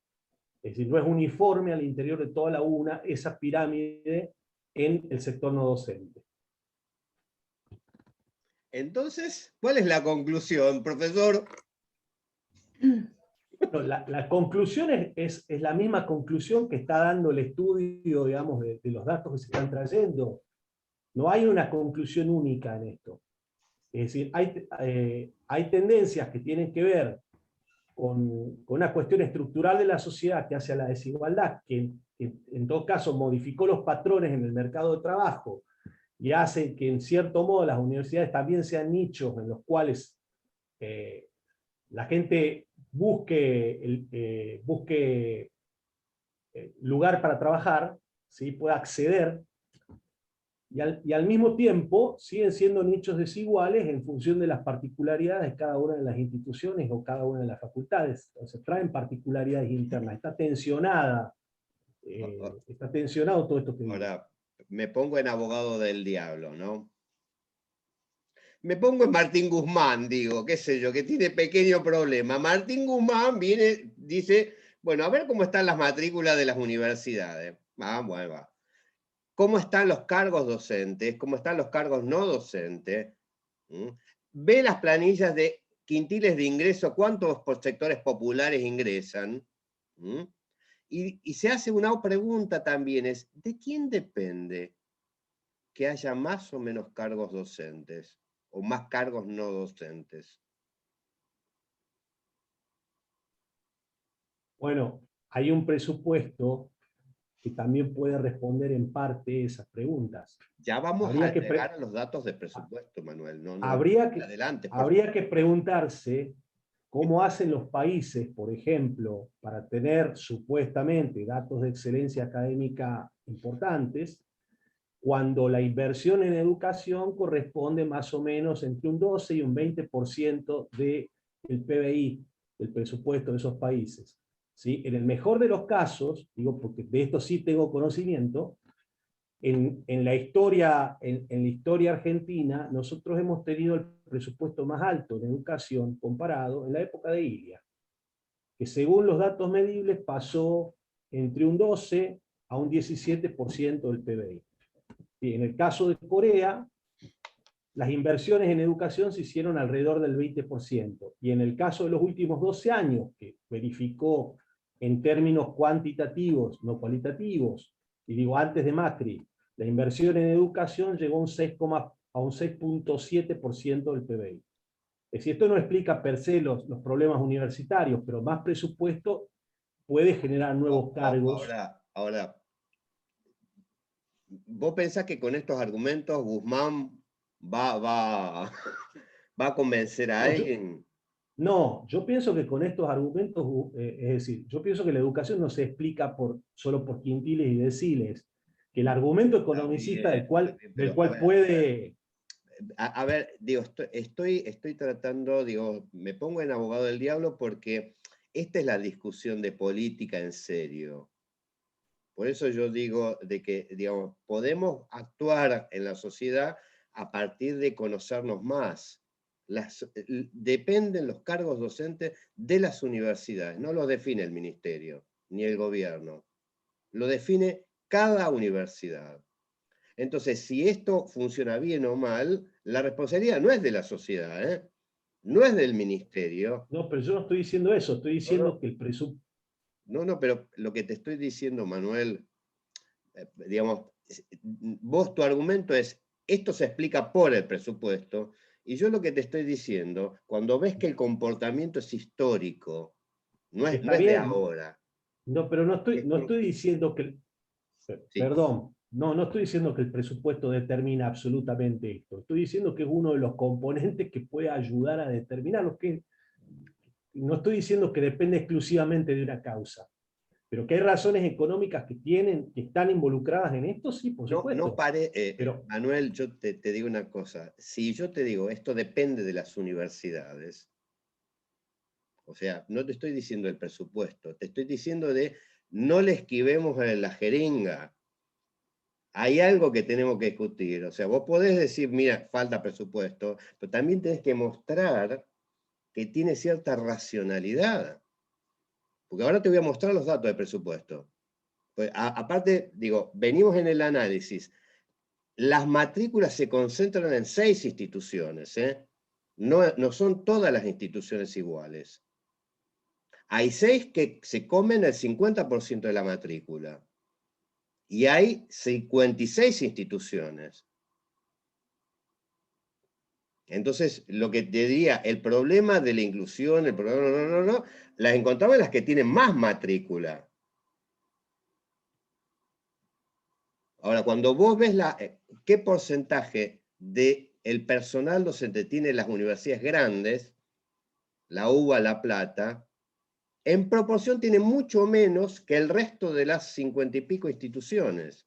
Es decir, no es uniforme al interior de toda la UNA esa pirámide en el sector no docente. Entonces, ¿cuál es la conclusión, profesor? Bueno, la conclusión es la misma conclusión que está dando el estudio, digamos, de los datos que se están trayendo. No hay una conclusión única en esto. Es decir, hay tendencias que tienen que ver con una cuestión estructural de la sociedad que hace a la desigualdad, que en todo caso modificó los patrones en el mercado de trabajo y hace que en cierto modo las universidades también sean nichos en los cuales la gente busque lugar para trabajar, ¿sí? Pueda acceder. Y al mismo tiempo siguen siendo nichos desiguales en función de las particularidades de cada una de las instituciones o cada una de las facultades. Entonces traen particularidades internas. Está tensionado todo esto que digo. Ahora, me pongo en abogado del diablo, ¿no? Me pongo en Martín Guzmán, digo, qué sé yo, que tiene pequeño problema. Martín Guzmán viene, dice, bueno, a ver cómo están las matrículas de las universidades. Bueno, va. ¿Cómo están los cargos docentes? ¿Cómo están los cargos no docentes? Ve las planillas de quintiles de ingreso, cuántos por sectores populares ingresan. Y se hace una pregunta también, es, ¿de quién depende que haya más o menos cargos docentes? O más cargos no docentes. Bueno, hay un presupuesto que también puede responder en parte esas preguntas. Ya vamos a llegar a los datos de presupuesto, Manuel. Habría adelante, que preguntarse cómo hacen los países, por ejemplo, para tener supuestamente datos de excelencia académica importantes, cuando la inversión en educación corresponde más o menos entre un 12 y un 20% del PBI, del presupuesto de esos países. ¿Sí? En el mejor de los casos, digo porque de esto sí tengo conocimiento, en la historia argentina, nosotros hemos tenido el presupuesto más alto en educación comparado en la época de Ilia, que según los datos medibles pasó entre un 12 a un 17% del PBI. Y en el caso de Corea, las inversiones en educación se hicieron alrededor del 20%. Y en el caso de los últimos 12 años, que verificó en términos cuantitativos, no cualitativos, y digo antes de Macri, la inversión en educación llegó a un 6,7% del PBI. Es decir, esto no explica per se los problemas universitarios, pero más presupuesto puede generar nuevos cargos. Ahora, ¿vos pensás que con estos argumentos Guzmán va a convencer a alguien? No, yo pienso que con estos argumentos, es decir, yo pienso que la educación no se explica solo por quintiles y deciles, que el argumento economicista del cual puede... A ver, digo, estoy tratando, digo, me pongo en abogado del diablo porque esta es la discusión de política en serio. Por eso yo digo de que, digamos, podemos actuar en la sociedad a partir de conocernos más. Dependen los cargos docentes de las universidades, no los define el ministerio ni el gobierno, lo define cada universidad. Entonces, si esto funciona bien o mal, la responsabilidad no es de la sociedad, ¿eh? No es del ministerio. No, pero yo no estoy diciendo eso, estoy diciendo que el presupuesto... No, pero lo que te estoy diciendo, Manuel, digamos, vos tu argumento es, esto se explica por el presupuesto, Y yo lo que te estoy diciendo, cuando ves que el comportamiento es histórico, no es de bien. ahora. No, pero no estoy diciendo que... Perdón, no estoy diciendo que el presupuesto determina absolutamente esto. Estoy diciendo que es uno de los componentes que puede ayudar a determinarlo. No estoy diciendo que depende exclusivamente de una causa. Pero que hay razones económicas que están involucradas en esto, sí, por supuesto. Pero, Manuel, yo te digo una cosa. Si yo te digo, esto depende de las universidades, o sea, no te estoy diciendo el presupuesto, te estoy diciendo de no le esquivemos a la jeringa. Hay algo que tenemos que discutir. O sea, vos podés decir, mira, falta presupuesto, pero también tenés que mostrar que tiene cierta racionalidad. Porque ahora te voy a mostrar los datos de presupuesto. Pues, aparte, digo, venimos en el análisis. Las matrículas se concentran en 6 instituciones, ¿eh? No son todas las instituciones iguales. Hay 6 que se comen el 50% de la matrícula. Y hay 56 instituciones. Entonces, lo que te diría, el problema de la inclusión, el problema, las encontramos en las que tienen más matrícula. Ahora, cuando vos ves qué porcentaje del personal docente tiene las universidades grandes, la UBA, La Plata, en proporción tiene mucho menos que el resto de las 50 y pico instituciones.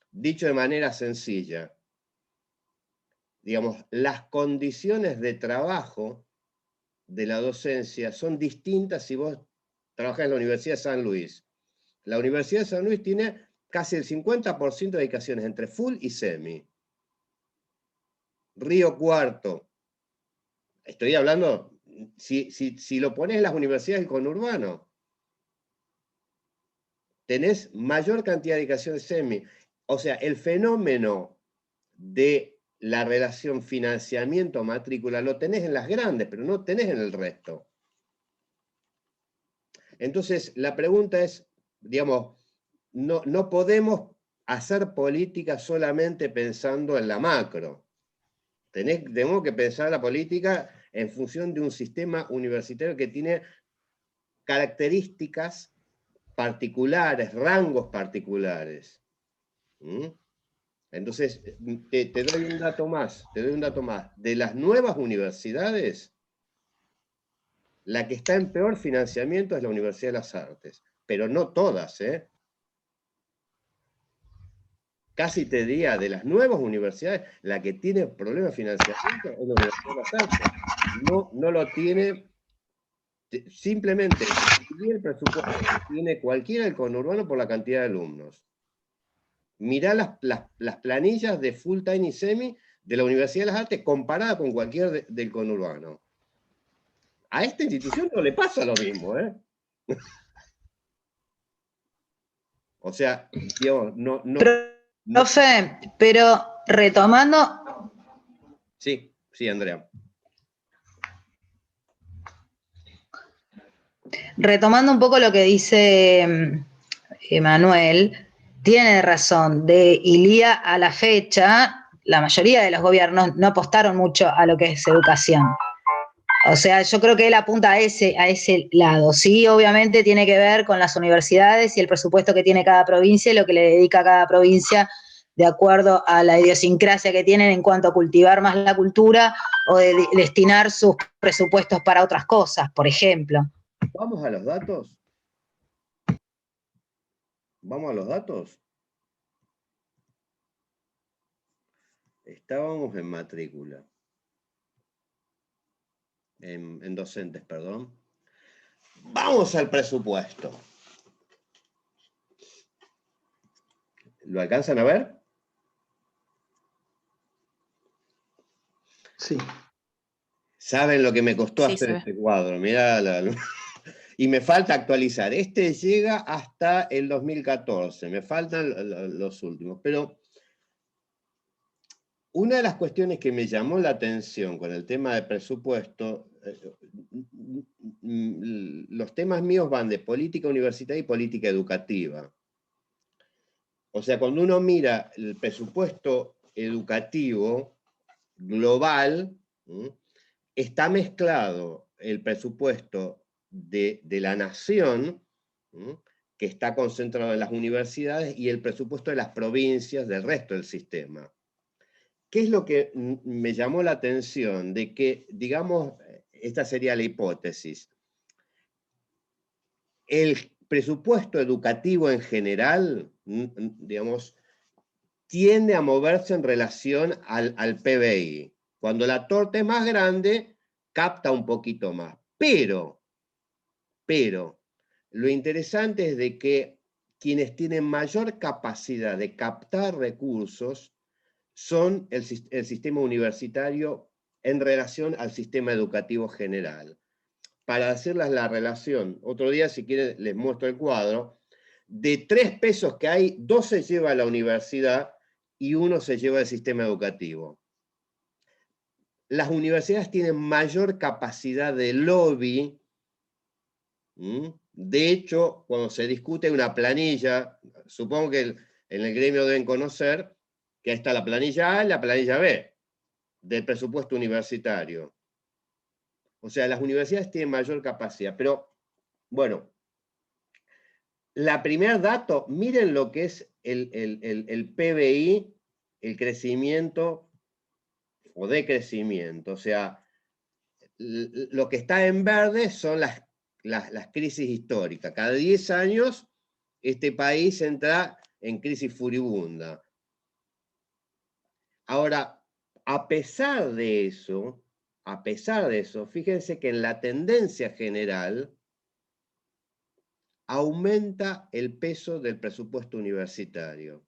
Dicho de manera sencilla, digamos, las condiciones de trabajo de la docencia son distintas si vos trabajás en la Universidad de San Luis. La Universidad de San Luis tiene casi el 50% de dedicaciones entre full y semi. Río Cuarto. Estoy hablando, si lo pones en las universidades del conurbano, tenés mayor cantidad de dedicaciones semi. O sea, el fenómeno de la relación financiamiento-matrícula lo tenés en las grandes, pero no tenés en el resto. Entonces, la pregunta es, digamos, no podemos hacer política solamente pensando en la macro. Tenemos que pensar la política en función de un sistema universitario que tiene características particulares, rangos particulares. Entonces, te doy un dato más, De las nuevas universidades, la que está en peor financiamiento es la Universidad de las Artes, pero no todas, ¿eh? Casi te diría, de las nuevas universidades, la que tiene problemas de financiamiento es la Universidad de las Artes. No lo tiene, simplemente, el presupuesto que tiene cualquiera del conurbano por la cantidad de alumnos. Mirá las planillas de full time y semi de la Universidad de las Artes comparada con cualquier del conurbano. A esta institución no le pasa lo mismo, ¿eh? O sea, digamos, Profe, pero retomando... Sí, Andrea. Retomando un poco lo que dice Manuel, tiene razón, de Ilía a la fecha, la mayoría de los gobiernos no apostaron mucho a lo que es educación. O sea, yo creo que él apunta a ese lado. Sí, obviamente tiene que ver con las universidades y el presupuesto que tiene cada provincia y lo que le dedica a cada provincia de acuerdo a la idiosincrasia que tienen en cuanto a cultivar más la cultura o de destinar sus presupuestos para otras cosas, por ejemplo. ¿Vamos a los datos? ¿Vamos a los datos? Estábamos en matrícula. En docentes, perdón. Vamos al presupuesto. ¿Lo alcanzan a ver? Sí. ¿Saben lo que me costó hacer este cuadro? Mirá, y me falta actualizar. Este llega hasta el 2014. Me faltan los últimos. Pero una de las cuestiones que me llamó la atención con el tema de presupuesto, los temas míos van de política universitaria y política educativa. O sea, cuando uno mira el presupuesto educativo global, está mezclado el presupuesto de la nación, que está concentrado en las universidades, y el presupuesto de las provincias del resto del sistema. ¿Qué es lo que me llamó la atención? De que, digamos, esta sería la hipótesis. El presupuesto educativo en general, digamos, tiende a moverse en relación al PBI. Cuando la torta es más grande, capta un poquito más. Pero, lo interesante es de que quienes tienen mayor capacidad de captar recursos son el sistema universitario en relación al sistema educativo general. Para hacerles la relación, otro día si quieren les muestro el cuadro, de 3 pesos que hay, 2 se lleva a la universidad y 1 se lleva al sistema educativo. Las universidades tienen mayor capacidad de lobby. De hecho, cuando se discute una planilla, supongo que en el gremio deben conocer que está la planilla A y la planilla B del presupuesto universitario. O sea, las universidades tienen mayor capacidad. Pero, bueno, la primer dato, miren lo que es el PBI, el crecimiento o decrecimiento. O sea, lo que está en verde son las crisis históricas. Cada 10 años este país entra en crisis furibunda. Ahora, a pesar de eso, fíjense que en la tendencia general aumenta el peso del presupuesto universitario.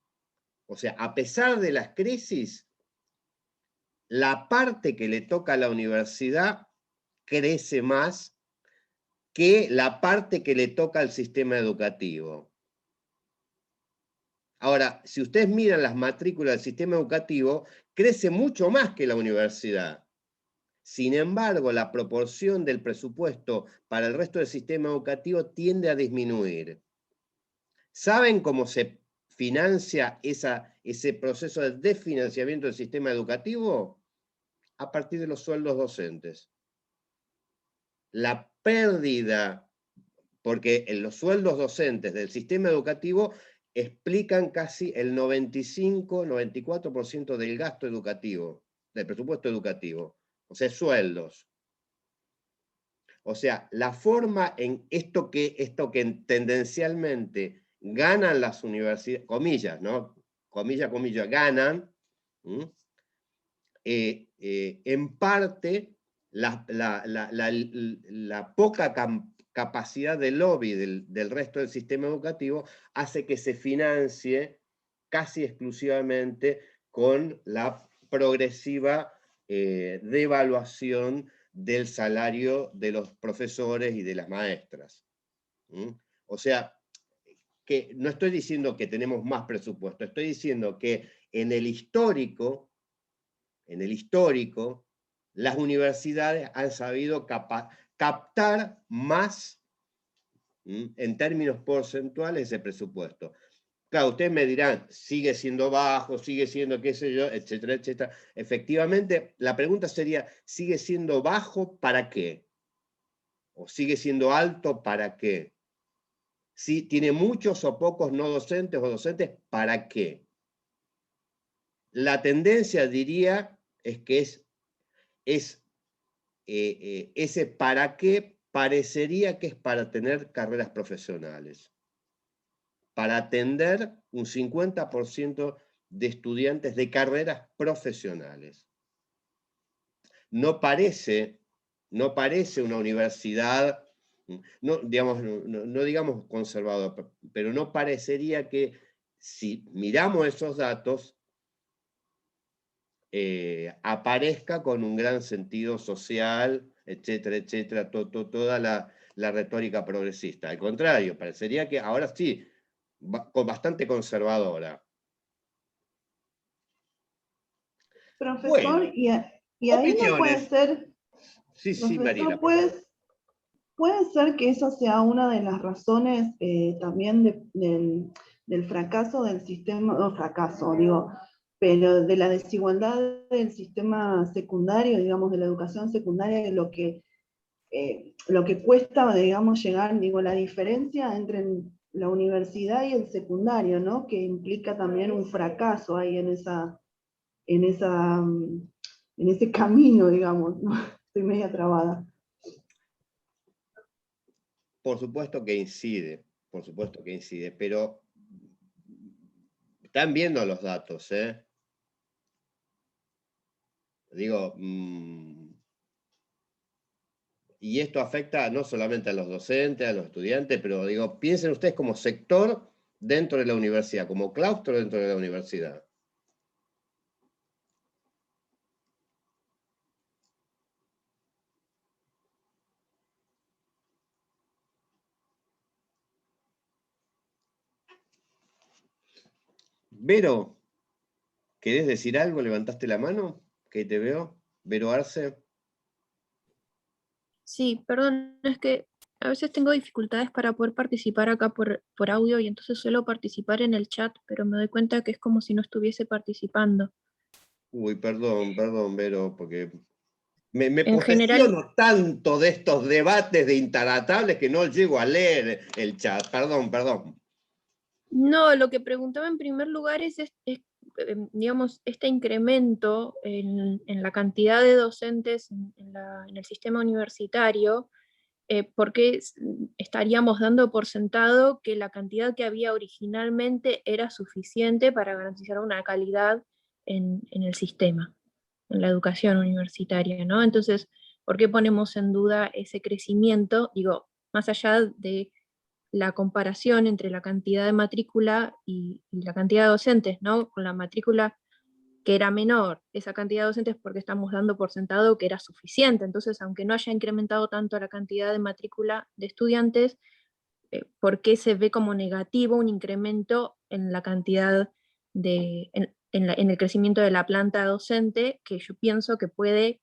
O sea, a pesar de las crisis, la parte que le toca a la universidad crece más que la parte que le toca al sistema educativo. Ahora, si ustedes miran las matrículas del sistema educativo, crece mucho más que la universidad. Sin embargo, la proporción del presupuesto para el resto del sistema educativo tiende a disminuir. ¿Saben cómo se financia ese proceso de desfinanciamiento del sistema educativo? A partir de los sueldos docentes. La pérdida, porque en los sueldos docentes del sistema educativo explican casi el 95-94% del gasto educativo, del presupuesto educativo, o sea, sueldos. O sea, la forma en esto que tendencialmente ganan las universidades, comillas, ¿no? Comillas, ganan, en parte la poca capacidad de lobby del resto del sistema educativo hace que se financie casi exclusivamente con la progresiva devaluación del salario de los profesores y de las maestras. O sea, que no estoy diciendo que tenemos más presupuesto, estoy diciendo que en el histórico, las universidades han sabido captar más en términos porcentuales ese presupuesto. Claro, ustedes me dirán, sigue siendo bajo, sigue siendo qué sé yo, etcétera, etcétera. Efectivamente, la pregunta sería, ¿sigue siendo bajo para qué? ¿O sigue siendo alto para qué? Si tiene muchos o pocos no docentes o docentes, ¿para qué? La tendencia, diría, es que ese para qué parecería que es para tener carreras profesionales, para atender un 50% de estudiantes de carreras profesionales. No parece una universidad, no digamos conservadora, pero no parecería que si miramos esos datos, aparezca con un gran sentido social, etcétera, etcétera, toda la retórica progresista. Al contrario, parecería que ahora sí, bastante conservadora. Profesor, Bueno, y ahí no puede ser, sí, profesor, Marina. puede ser que esa sea una de las razones también del fracaso del sistema, no fracaso, digo, pero de la desigualdad del sistema secundario, digamos, de la educación secundaria, es lo que cuesta, digamos, llegar, digo, la diferencia entre la universidad y el secundario, ¿no? Que implica también un fracaso ahí en ese camino, digamos, ¿no? Estoy media trabada. Por supuesto que incide, pero están viendo los datos, ¿eh? Digo, y esto afecta no solamente a los docentes, a los estudiantes, pero digo, piensen ustedes como sector dentro de la universidad, como claustro dentro de la universidad. Vero, ¿querés decir algo? ¿Levantaste la mano? Que te veo. Vero Arce. Sí, perdón, es que a veces tengo dificultades para poder participar acá por audio y entonces suelo participar en el chat, pero me doy cuenta que es como si no estuviese participando. Uy, perdón, Vero, porque me En general, posesiono tanto de estos debates de intratables que no llego a leer el chat. Perdón. no, lo que preguntaba en primer lugar es digamos, este incremento en la cantidad de docentes en el sistema universitario, porque estaríamos dando por sentado que la cantidad que había originalmente era suficiente para garantizar una calidad en el sistema, en la educación universitaria, ¿no? Entonces, ¿por qué ponemos en duda ese crecimiento? Digo, más allá de la comparación entre la cantidad de matrícula y la cantidad de docentes, ¿no? Con la matrícula que era menor, esa cantidad de docentes porque estamos dando por sentado que era suficiente. Entonces, aunque no haya incrementado tanto la cantidad de matrícula de estudiantes, ¿por qué se ve como negativo un incremento en la cantidad en el crecimiento de la planta docente, que yo pienso que puede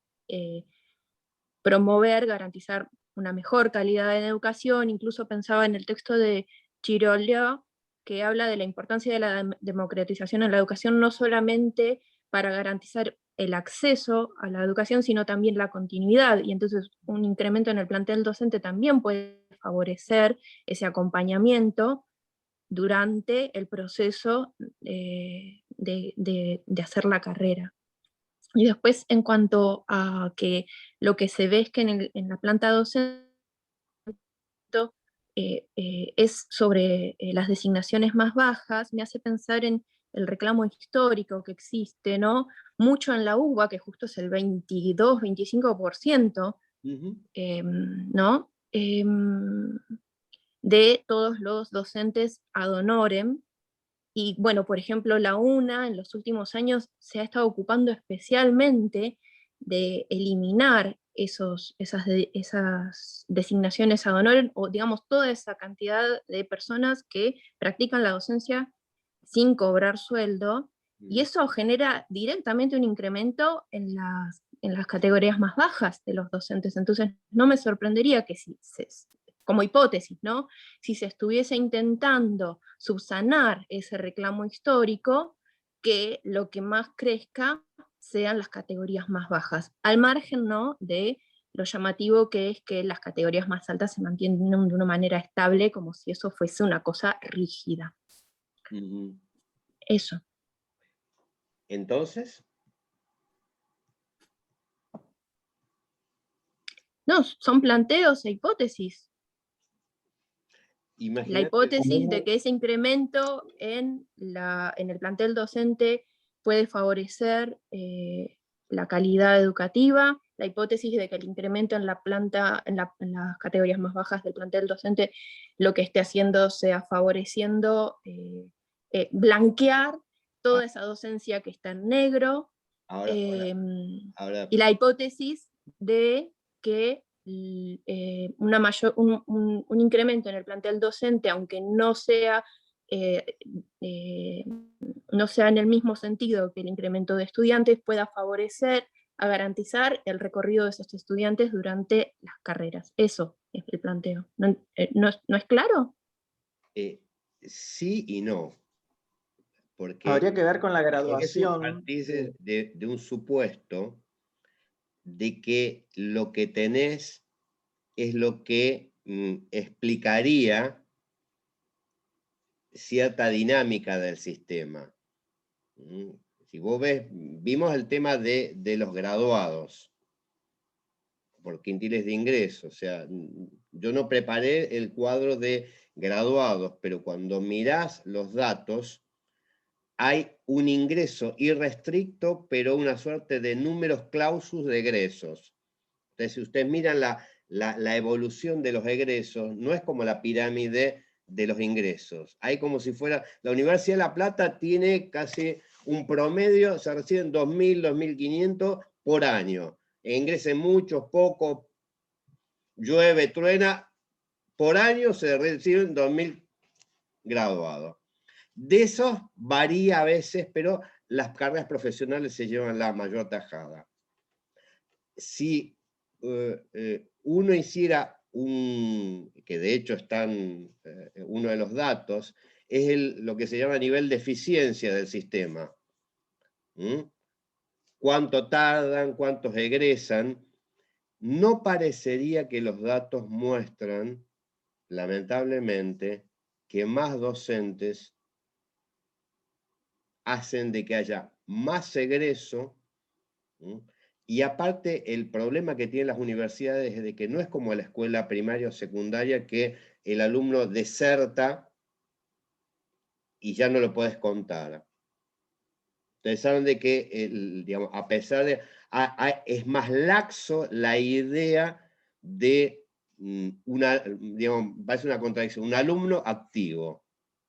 promover, garantizar una mejor calidad de educación? Incluso pensaba en el texto de Chirolio, que habla de la importancia de la democratización en la educación, no solamente para garantizar el acceso a la educación, sino también la continuidad, y entonces un incremento en el plantel docente también puede favorecer ese acompañamiento durante el proceso de hacer la carrera. Y después, en cuanto a que lo que se ve es que en la planta docente es sobre las designaciones más bajas, me hace pensar en el reclamo histórico que existe, ¿no? Mucho en la UBA, que justo es el 22-25%, ¿no? De todos los docentes ad honorem. Y bueno, por ejemplo, la UNA en los últimos años se ha estado ocupando especialmente de eliminar esas designaciones ad honorem, o digamos toda esa cantidad de personas que practican la docencia sin cobrar sueldo, y eso genera directamente un incremento en las categorías más bajas de los docentes. Entonces no me sorprendería que como hipótesis, ¿no? Si se estuviese intentando subsanar ese reclamo histórico, que lo que más crezca sean las categorías más bajas, al margen, ¿no?, de lo llamativo que es que las categorías más altas se mantienen de una manera estable, como si eso fuese una cosa rígida. Eso. ¿Entonces? No, son planteos e hipótesis. Imagínate La hipótesis cómo... de que ese incremento en el plantel docente puede favorecer la calidad educativa, la hipótesis de que el incremento en la planta, en las categorías más bajas del plantel docente, lo que esté haciendo sea favoreciendo blanquear toda esa docencia que está en negro, Ahora, y la hipótesis de que un incremento en el plantel docente, aunque no sea en el mismo sentido que el incremento de estudiantes, pueda favorecer a garantizar el recorrido de esos estudiantes durante las carreras. Eso es el planteo. ¿No es claro? Sí y no. Porque habría que ver con la eso graduación. partís de un supuesto de que lo que tenés es lo que explicaría cierta dinámica del sistema. Si vos ves, vimos el tema de los graduados por quintiles de ingreso, o sea, yo no preparé el cuadro de graduados, pero cuando mirás los datos, hay un ingreso irrestricto, pero una suerte de números clausus de egresos. Entonces, si ustedes miran la evolución de los egresos, no es como la pirámide de los ingresos. Hay como si fuera, la Universidad de La Plata tiene casi un promedio, se reciben 2.000, 2.500 por año. Ingresen muchos, pocos, llueve, truena, por año se reciben 2.000 graduados. De esos varía a veces, pero las carreras profesionales se llevan la mayor tajada. Si uno hiciera que de hecho están, uno de los datos, es lo que se llama nivel de eficiencia del sistema. ¿Cuánto tardan? ¿Cuántos egresan? No parecería que los datos muestran, lamentablemente, que más docentes hacen de que haya más egreso, y aparte el problema que tienen las universidades es de que no es como la escuela primaria o secundaria que el alumno deserta y ya no lo puedes contar. Ustedes saben de que, digamos, a pesar de... es más laxo la idea de digamos, va a ser una contradicción, un alumno activo.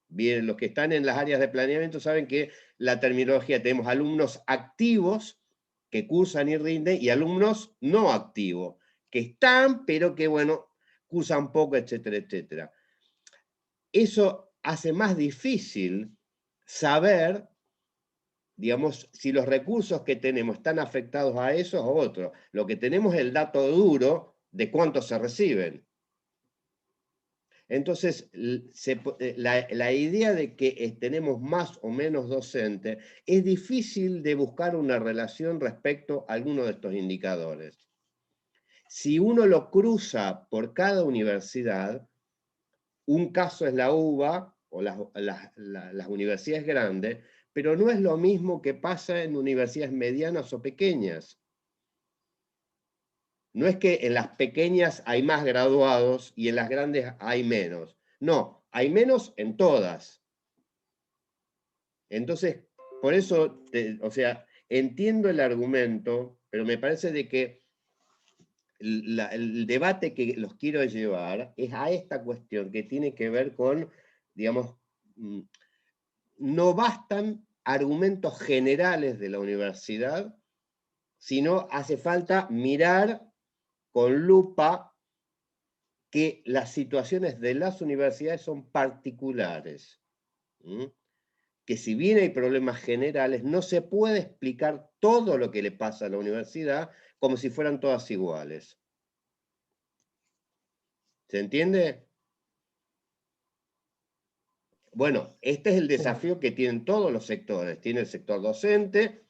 Bien, los que están en las áreas de planeamiento saben que la terminología, tenemos alumnos activos que cursan y rinden, y alumnos no activos, que están, pero que, bueno, cursan poco, etcétera, etcétera. Eso hace más difícil saber, digamos, si los recursos que tenemos están afectados a esos o otros. Lo que tenemos es el dato duro de cuántos se reciben. Entonces, la idea de que tenemos más o menos docentes, es difícil de buscar una relación respecto a alguno de estos indicadores. Si uno lo cruza por cada universidad, un caso es la UBA o las universidades grandes, pero no es lo mismo que pasa en universidades medianas o pequeñas. No es que en las pequeñas hay más graduados y en las grandes hay menos. No, hay menos en todas. Entonces, por eso, o sea, entiendo el argumento, pero me parece de que el debate que los quiero llevar es a esta cuestión que tiene que ver con, digamos, no bastan argumentos generales de la universidad, sino hace falta mirar con lupa que las situaciones de las universidades son particulares. Que si bien hay problemas generales, no se puede explicar todo lo que le pasa a la universidad como si fueran todas iguales. ¿Se entiende? Bueno, este es el desafío que tienen todos los sectores. Tiene el sector docente,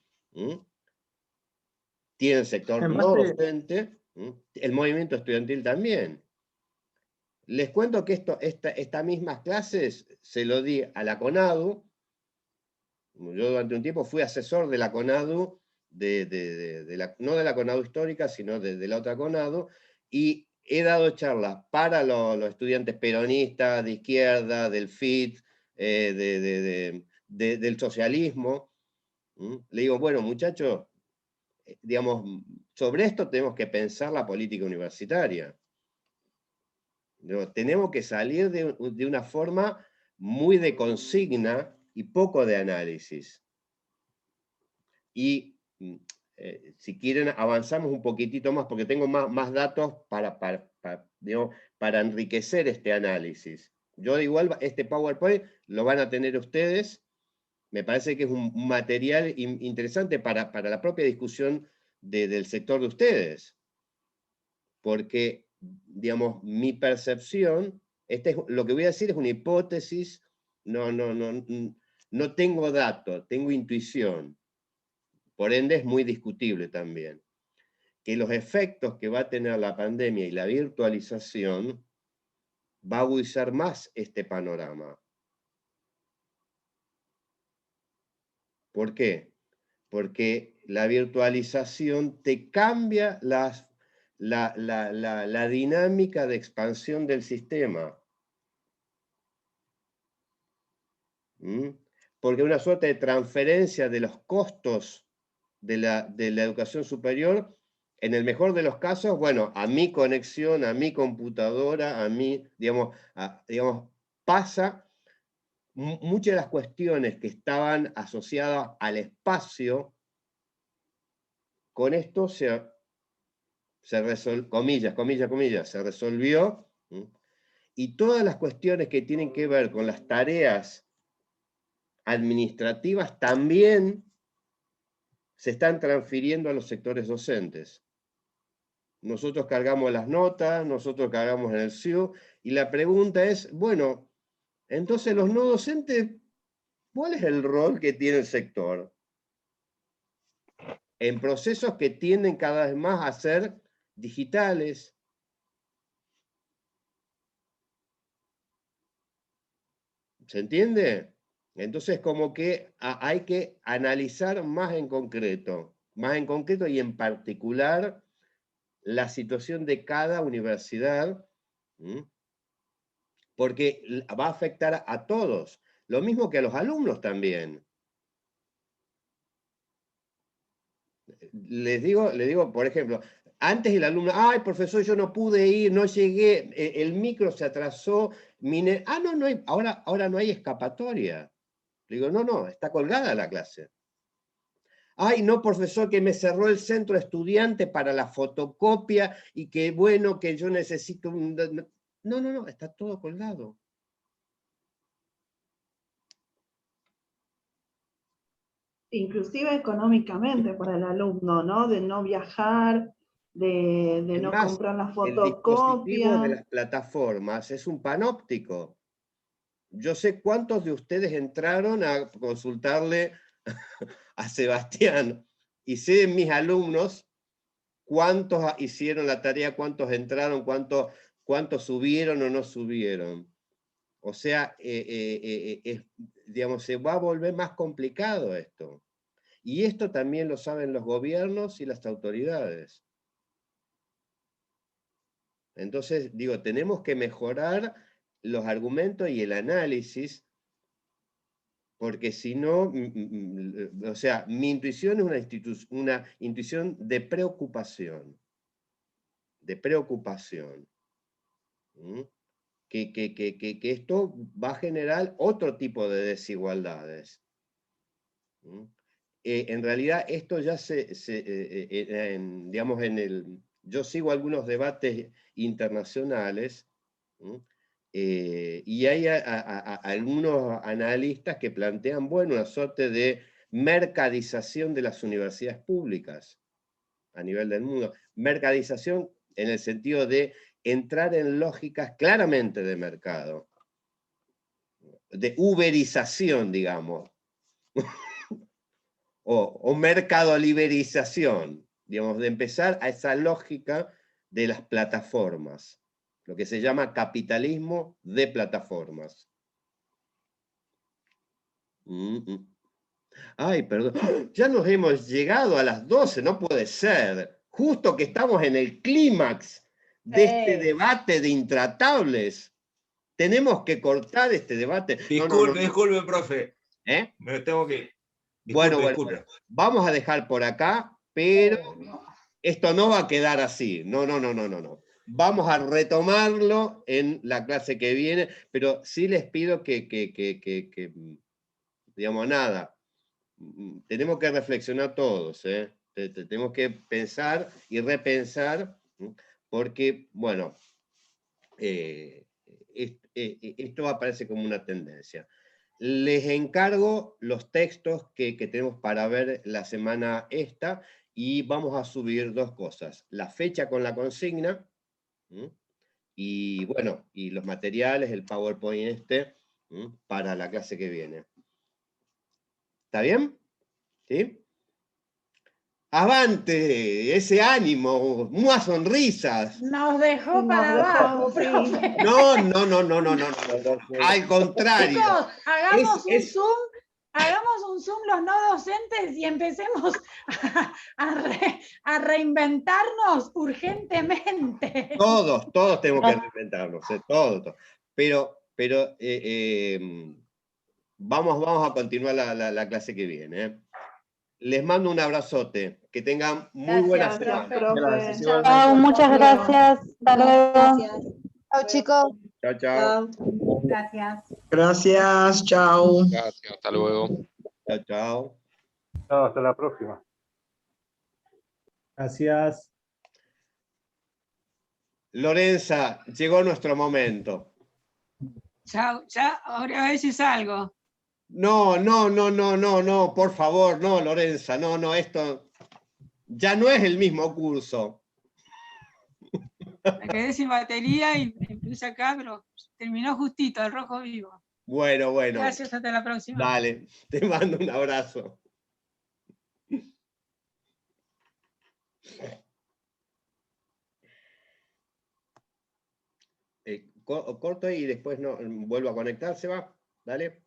tiene el sector no docente, el movimiento estudiantil también. Les cuento que estas mismas clases se lo di a la CONADU. Yo durante un tiempo fui asesor de la CONADU, no de la CONADU histórica, sino de la otra CONADU, y he dado charlas para los estudiantes peronistas, de izquierda, del FIT, del socialismo. Le digo, bueno, muchachos, digamos, sobre esto tenemos que pensar la política universitaria. Tenemos que salir de una forma muy de consigna y poco de análisis. Y si quieren avanzamos un poquitito más, porque tengo más datos para enriquecer este análisis. Yo igual este PowerPoint lo van a tener ustedes. Me parece que es un material interesante para la propia discusión del sector de ustedes. Porque, digamos, mi percepción, lo que voy a decir es una hipótesis, no no tengo datos, tengo intuición. Por ende es muy discutible también. Que los efectos que va a tener la pandemia y la virtualización va a agudizar más este panorama. ¿Por qué? Porque la virtualización te cambia la dinámica de expansión del sistema. Porque una suerte de transferencia de los costos de la educación superior, en el mejor de los casos, bueno, a mi conexión, a mi computadora, a mí, digamos, pasa muchas de las cuestiones que estaban asociadas al espacio, con esto se resolvió, comillas, se resolvió, y todas las cuestiones que tienen que ver con las tareas administrativas también se están transfiriendo a los sectores docentes. Nosotros cargamos las notas, nosotros cargamos en el SIU, y la pregunta es, bueno, entonces los no docentes, ¿cuál es el rol que tiene el sector? En procesos que tienden cada vez más a ser digitales. ¿Se entiende? Entonces como que hay que analizar más en concreto y en particular la situación de cada universidad, porque va a afectar a todos, lo mismo que a los alumnos también. Les digo, por ejemplo, antes el alumno, ay, profesor, yo no pude ir, no llegué, el micro se atrasó, no hay, ahora no hay escapatoria. Le digo, no, está colgada la clase. Ay, no, profesor, que me cerró el centro estudiante para la fotocopia y que bueno, que yo necesito un... No, está todo colgado. Inclusive económicamente para el alumno, ¿no? De no viajar, de no comprar la El dispositivo de fotocopia. las plataformas es un panóptico. Yo sé cuántos de ustedes entraron a consultarle a Sebastián, y sé de mis alumnos cuántos hicieron la tarea, cuántos entraron, cuántos subieron o no subieron. O sea, digamos, se va a volver más complicado esto. Y esto también lo saben los gobiernos y las autoridades. Entonces, digo, tenemos que mejorar los argumentos y el análisis, porque si no, o sea, mi intuición es una intuición de preocupación. Que esto va a generar otro tipo de desigualdades. En realidad, esto ya digamos, yo sigo algunos debates internacionales, y hay algunos analistas que plantean, bueno, una suerte de mercadización de las universidades públicas a nivel del mundo. Mercadización en el sentido de entrar en lógicas claramente de mercado, de uberización, digamos, o mercadoliberización, digamos, de empezar a esa lógica de las plataformas, lo que se llama capitalismo de plataformas. Ay, perdón, ya nos hemos llegado a las 12, no puede ser. Justo que estamos en el clímax de este debate de intratables. Tenemos que cortar este debate. Disculpe, profe. ¿Eh? Me tengo que ir. Bueno, Disculpe. Vamos a dejar por acá, pero esto no va a quedar así. No. Vamos a retomarlo en la clase que viene, pero sí les pido que digamos, nada, tenemos que reflexionar todos, tenemos que pensar y repensar, porque, bueno, esto aparece como una tendencia. Les encargo los textos que tenemos para ver la semana esta, y vamos a subir dos cosas: la fecha con la consigna, y bueno, y los materiales, el PowerPoint para la clase que viene. ¿Está bien? ¿Sí? Avante, ese ánimo, más sonrisas. Nos dejó Nos para dejó, abajo, sí. profe. No. Al contrario. Chicos, hagamos un Es- Zoom, los no docentes y empecemos a reinventarnos urgentemente. Todos tenemos que reinventarnos, todos. Pero vamos a continuar la clase que viene. Les mando un abrazote. Que tengan muy buena semana. Profe. Chao, muchas gracias. Hasta luego. Chao, chicos. Chao. Gracias. Gracias, chao. Gracias, hasta luego. Chao. Chao, hasta la próxima. Gracias. Lorenza, llegó nuestro momento. Chao, ya, ahora a ver si salgo. No, por favor, no, Lorenza, no, esto ya no es el mismo curso. Me quedé sin batería y empecé acá, pero terminó justito, el rojo vivo. Bueno. Gracias, hasta la próxima. Dale, te mando un abrazo. Corto y después no, vuelvo a conectar, ¿se va? Dale.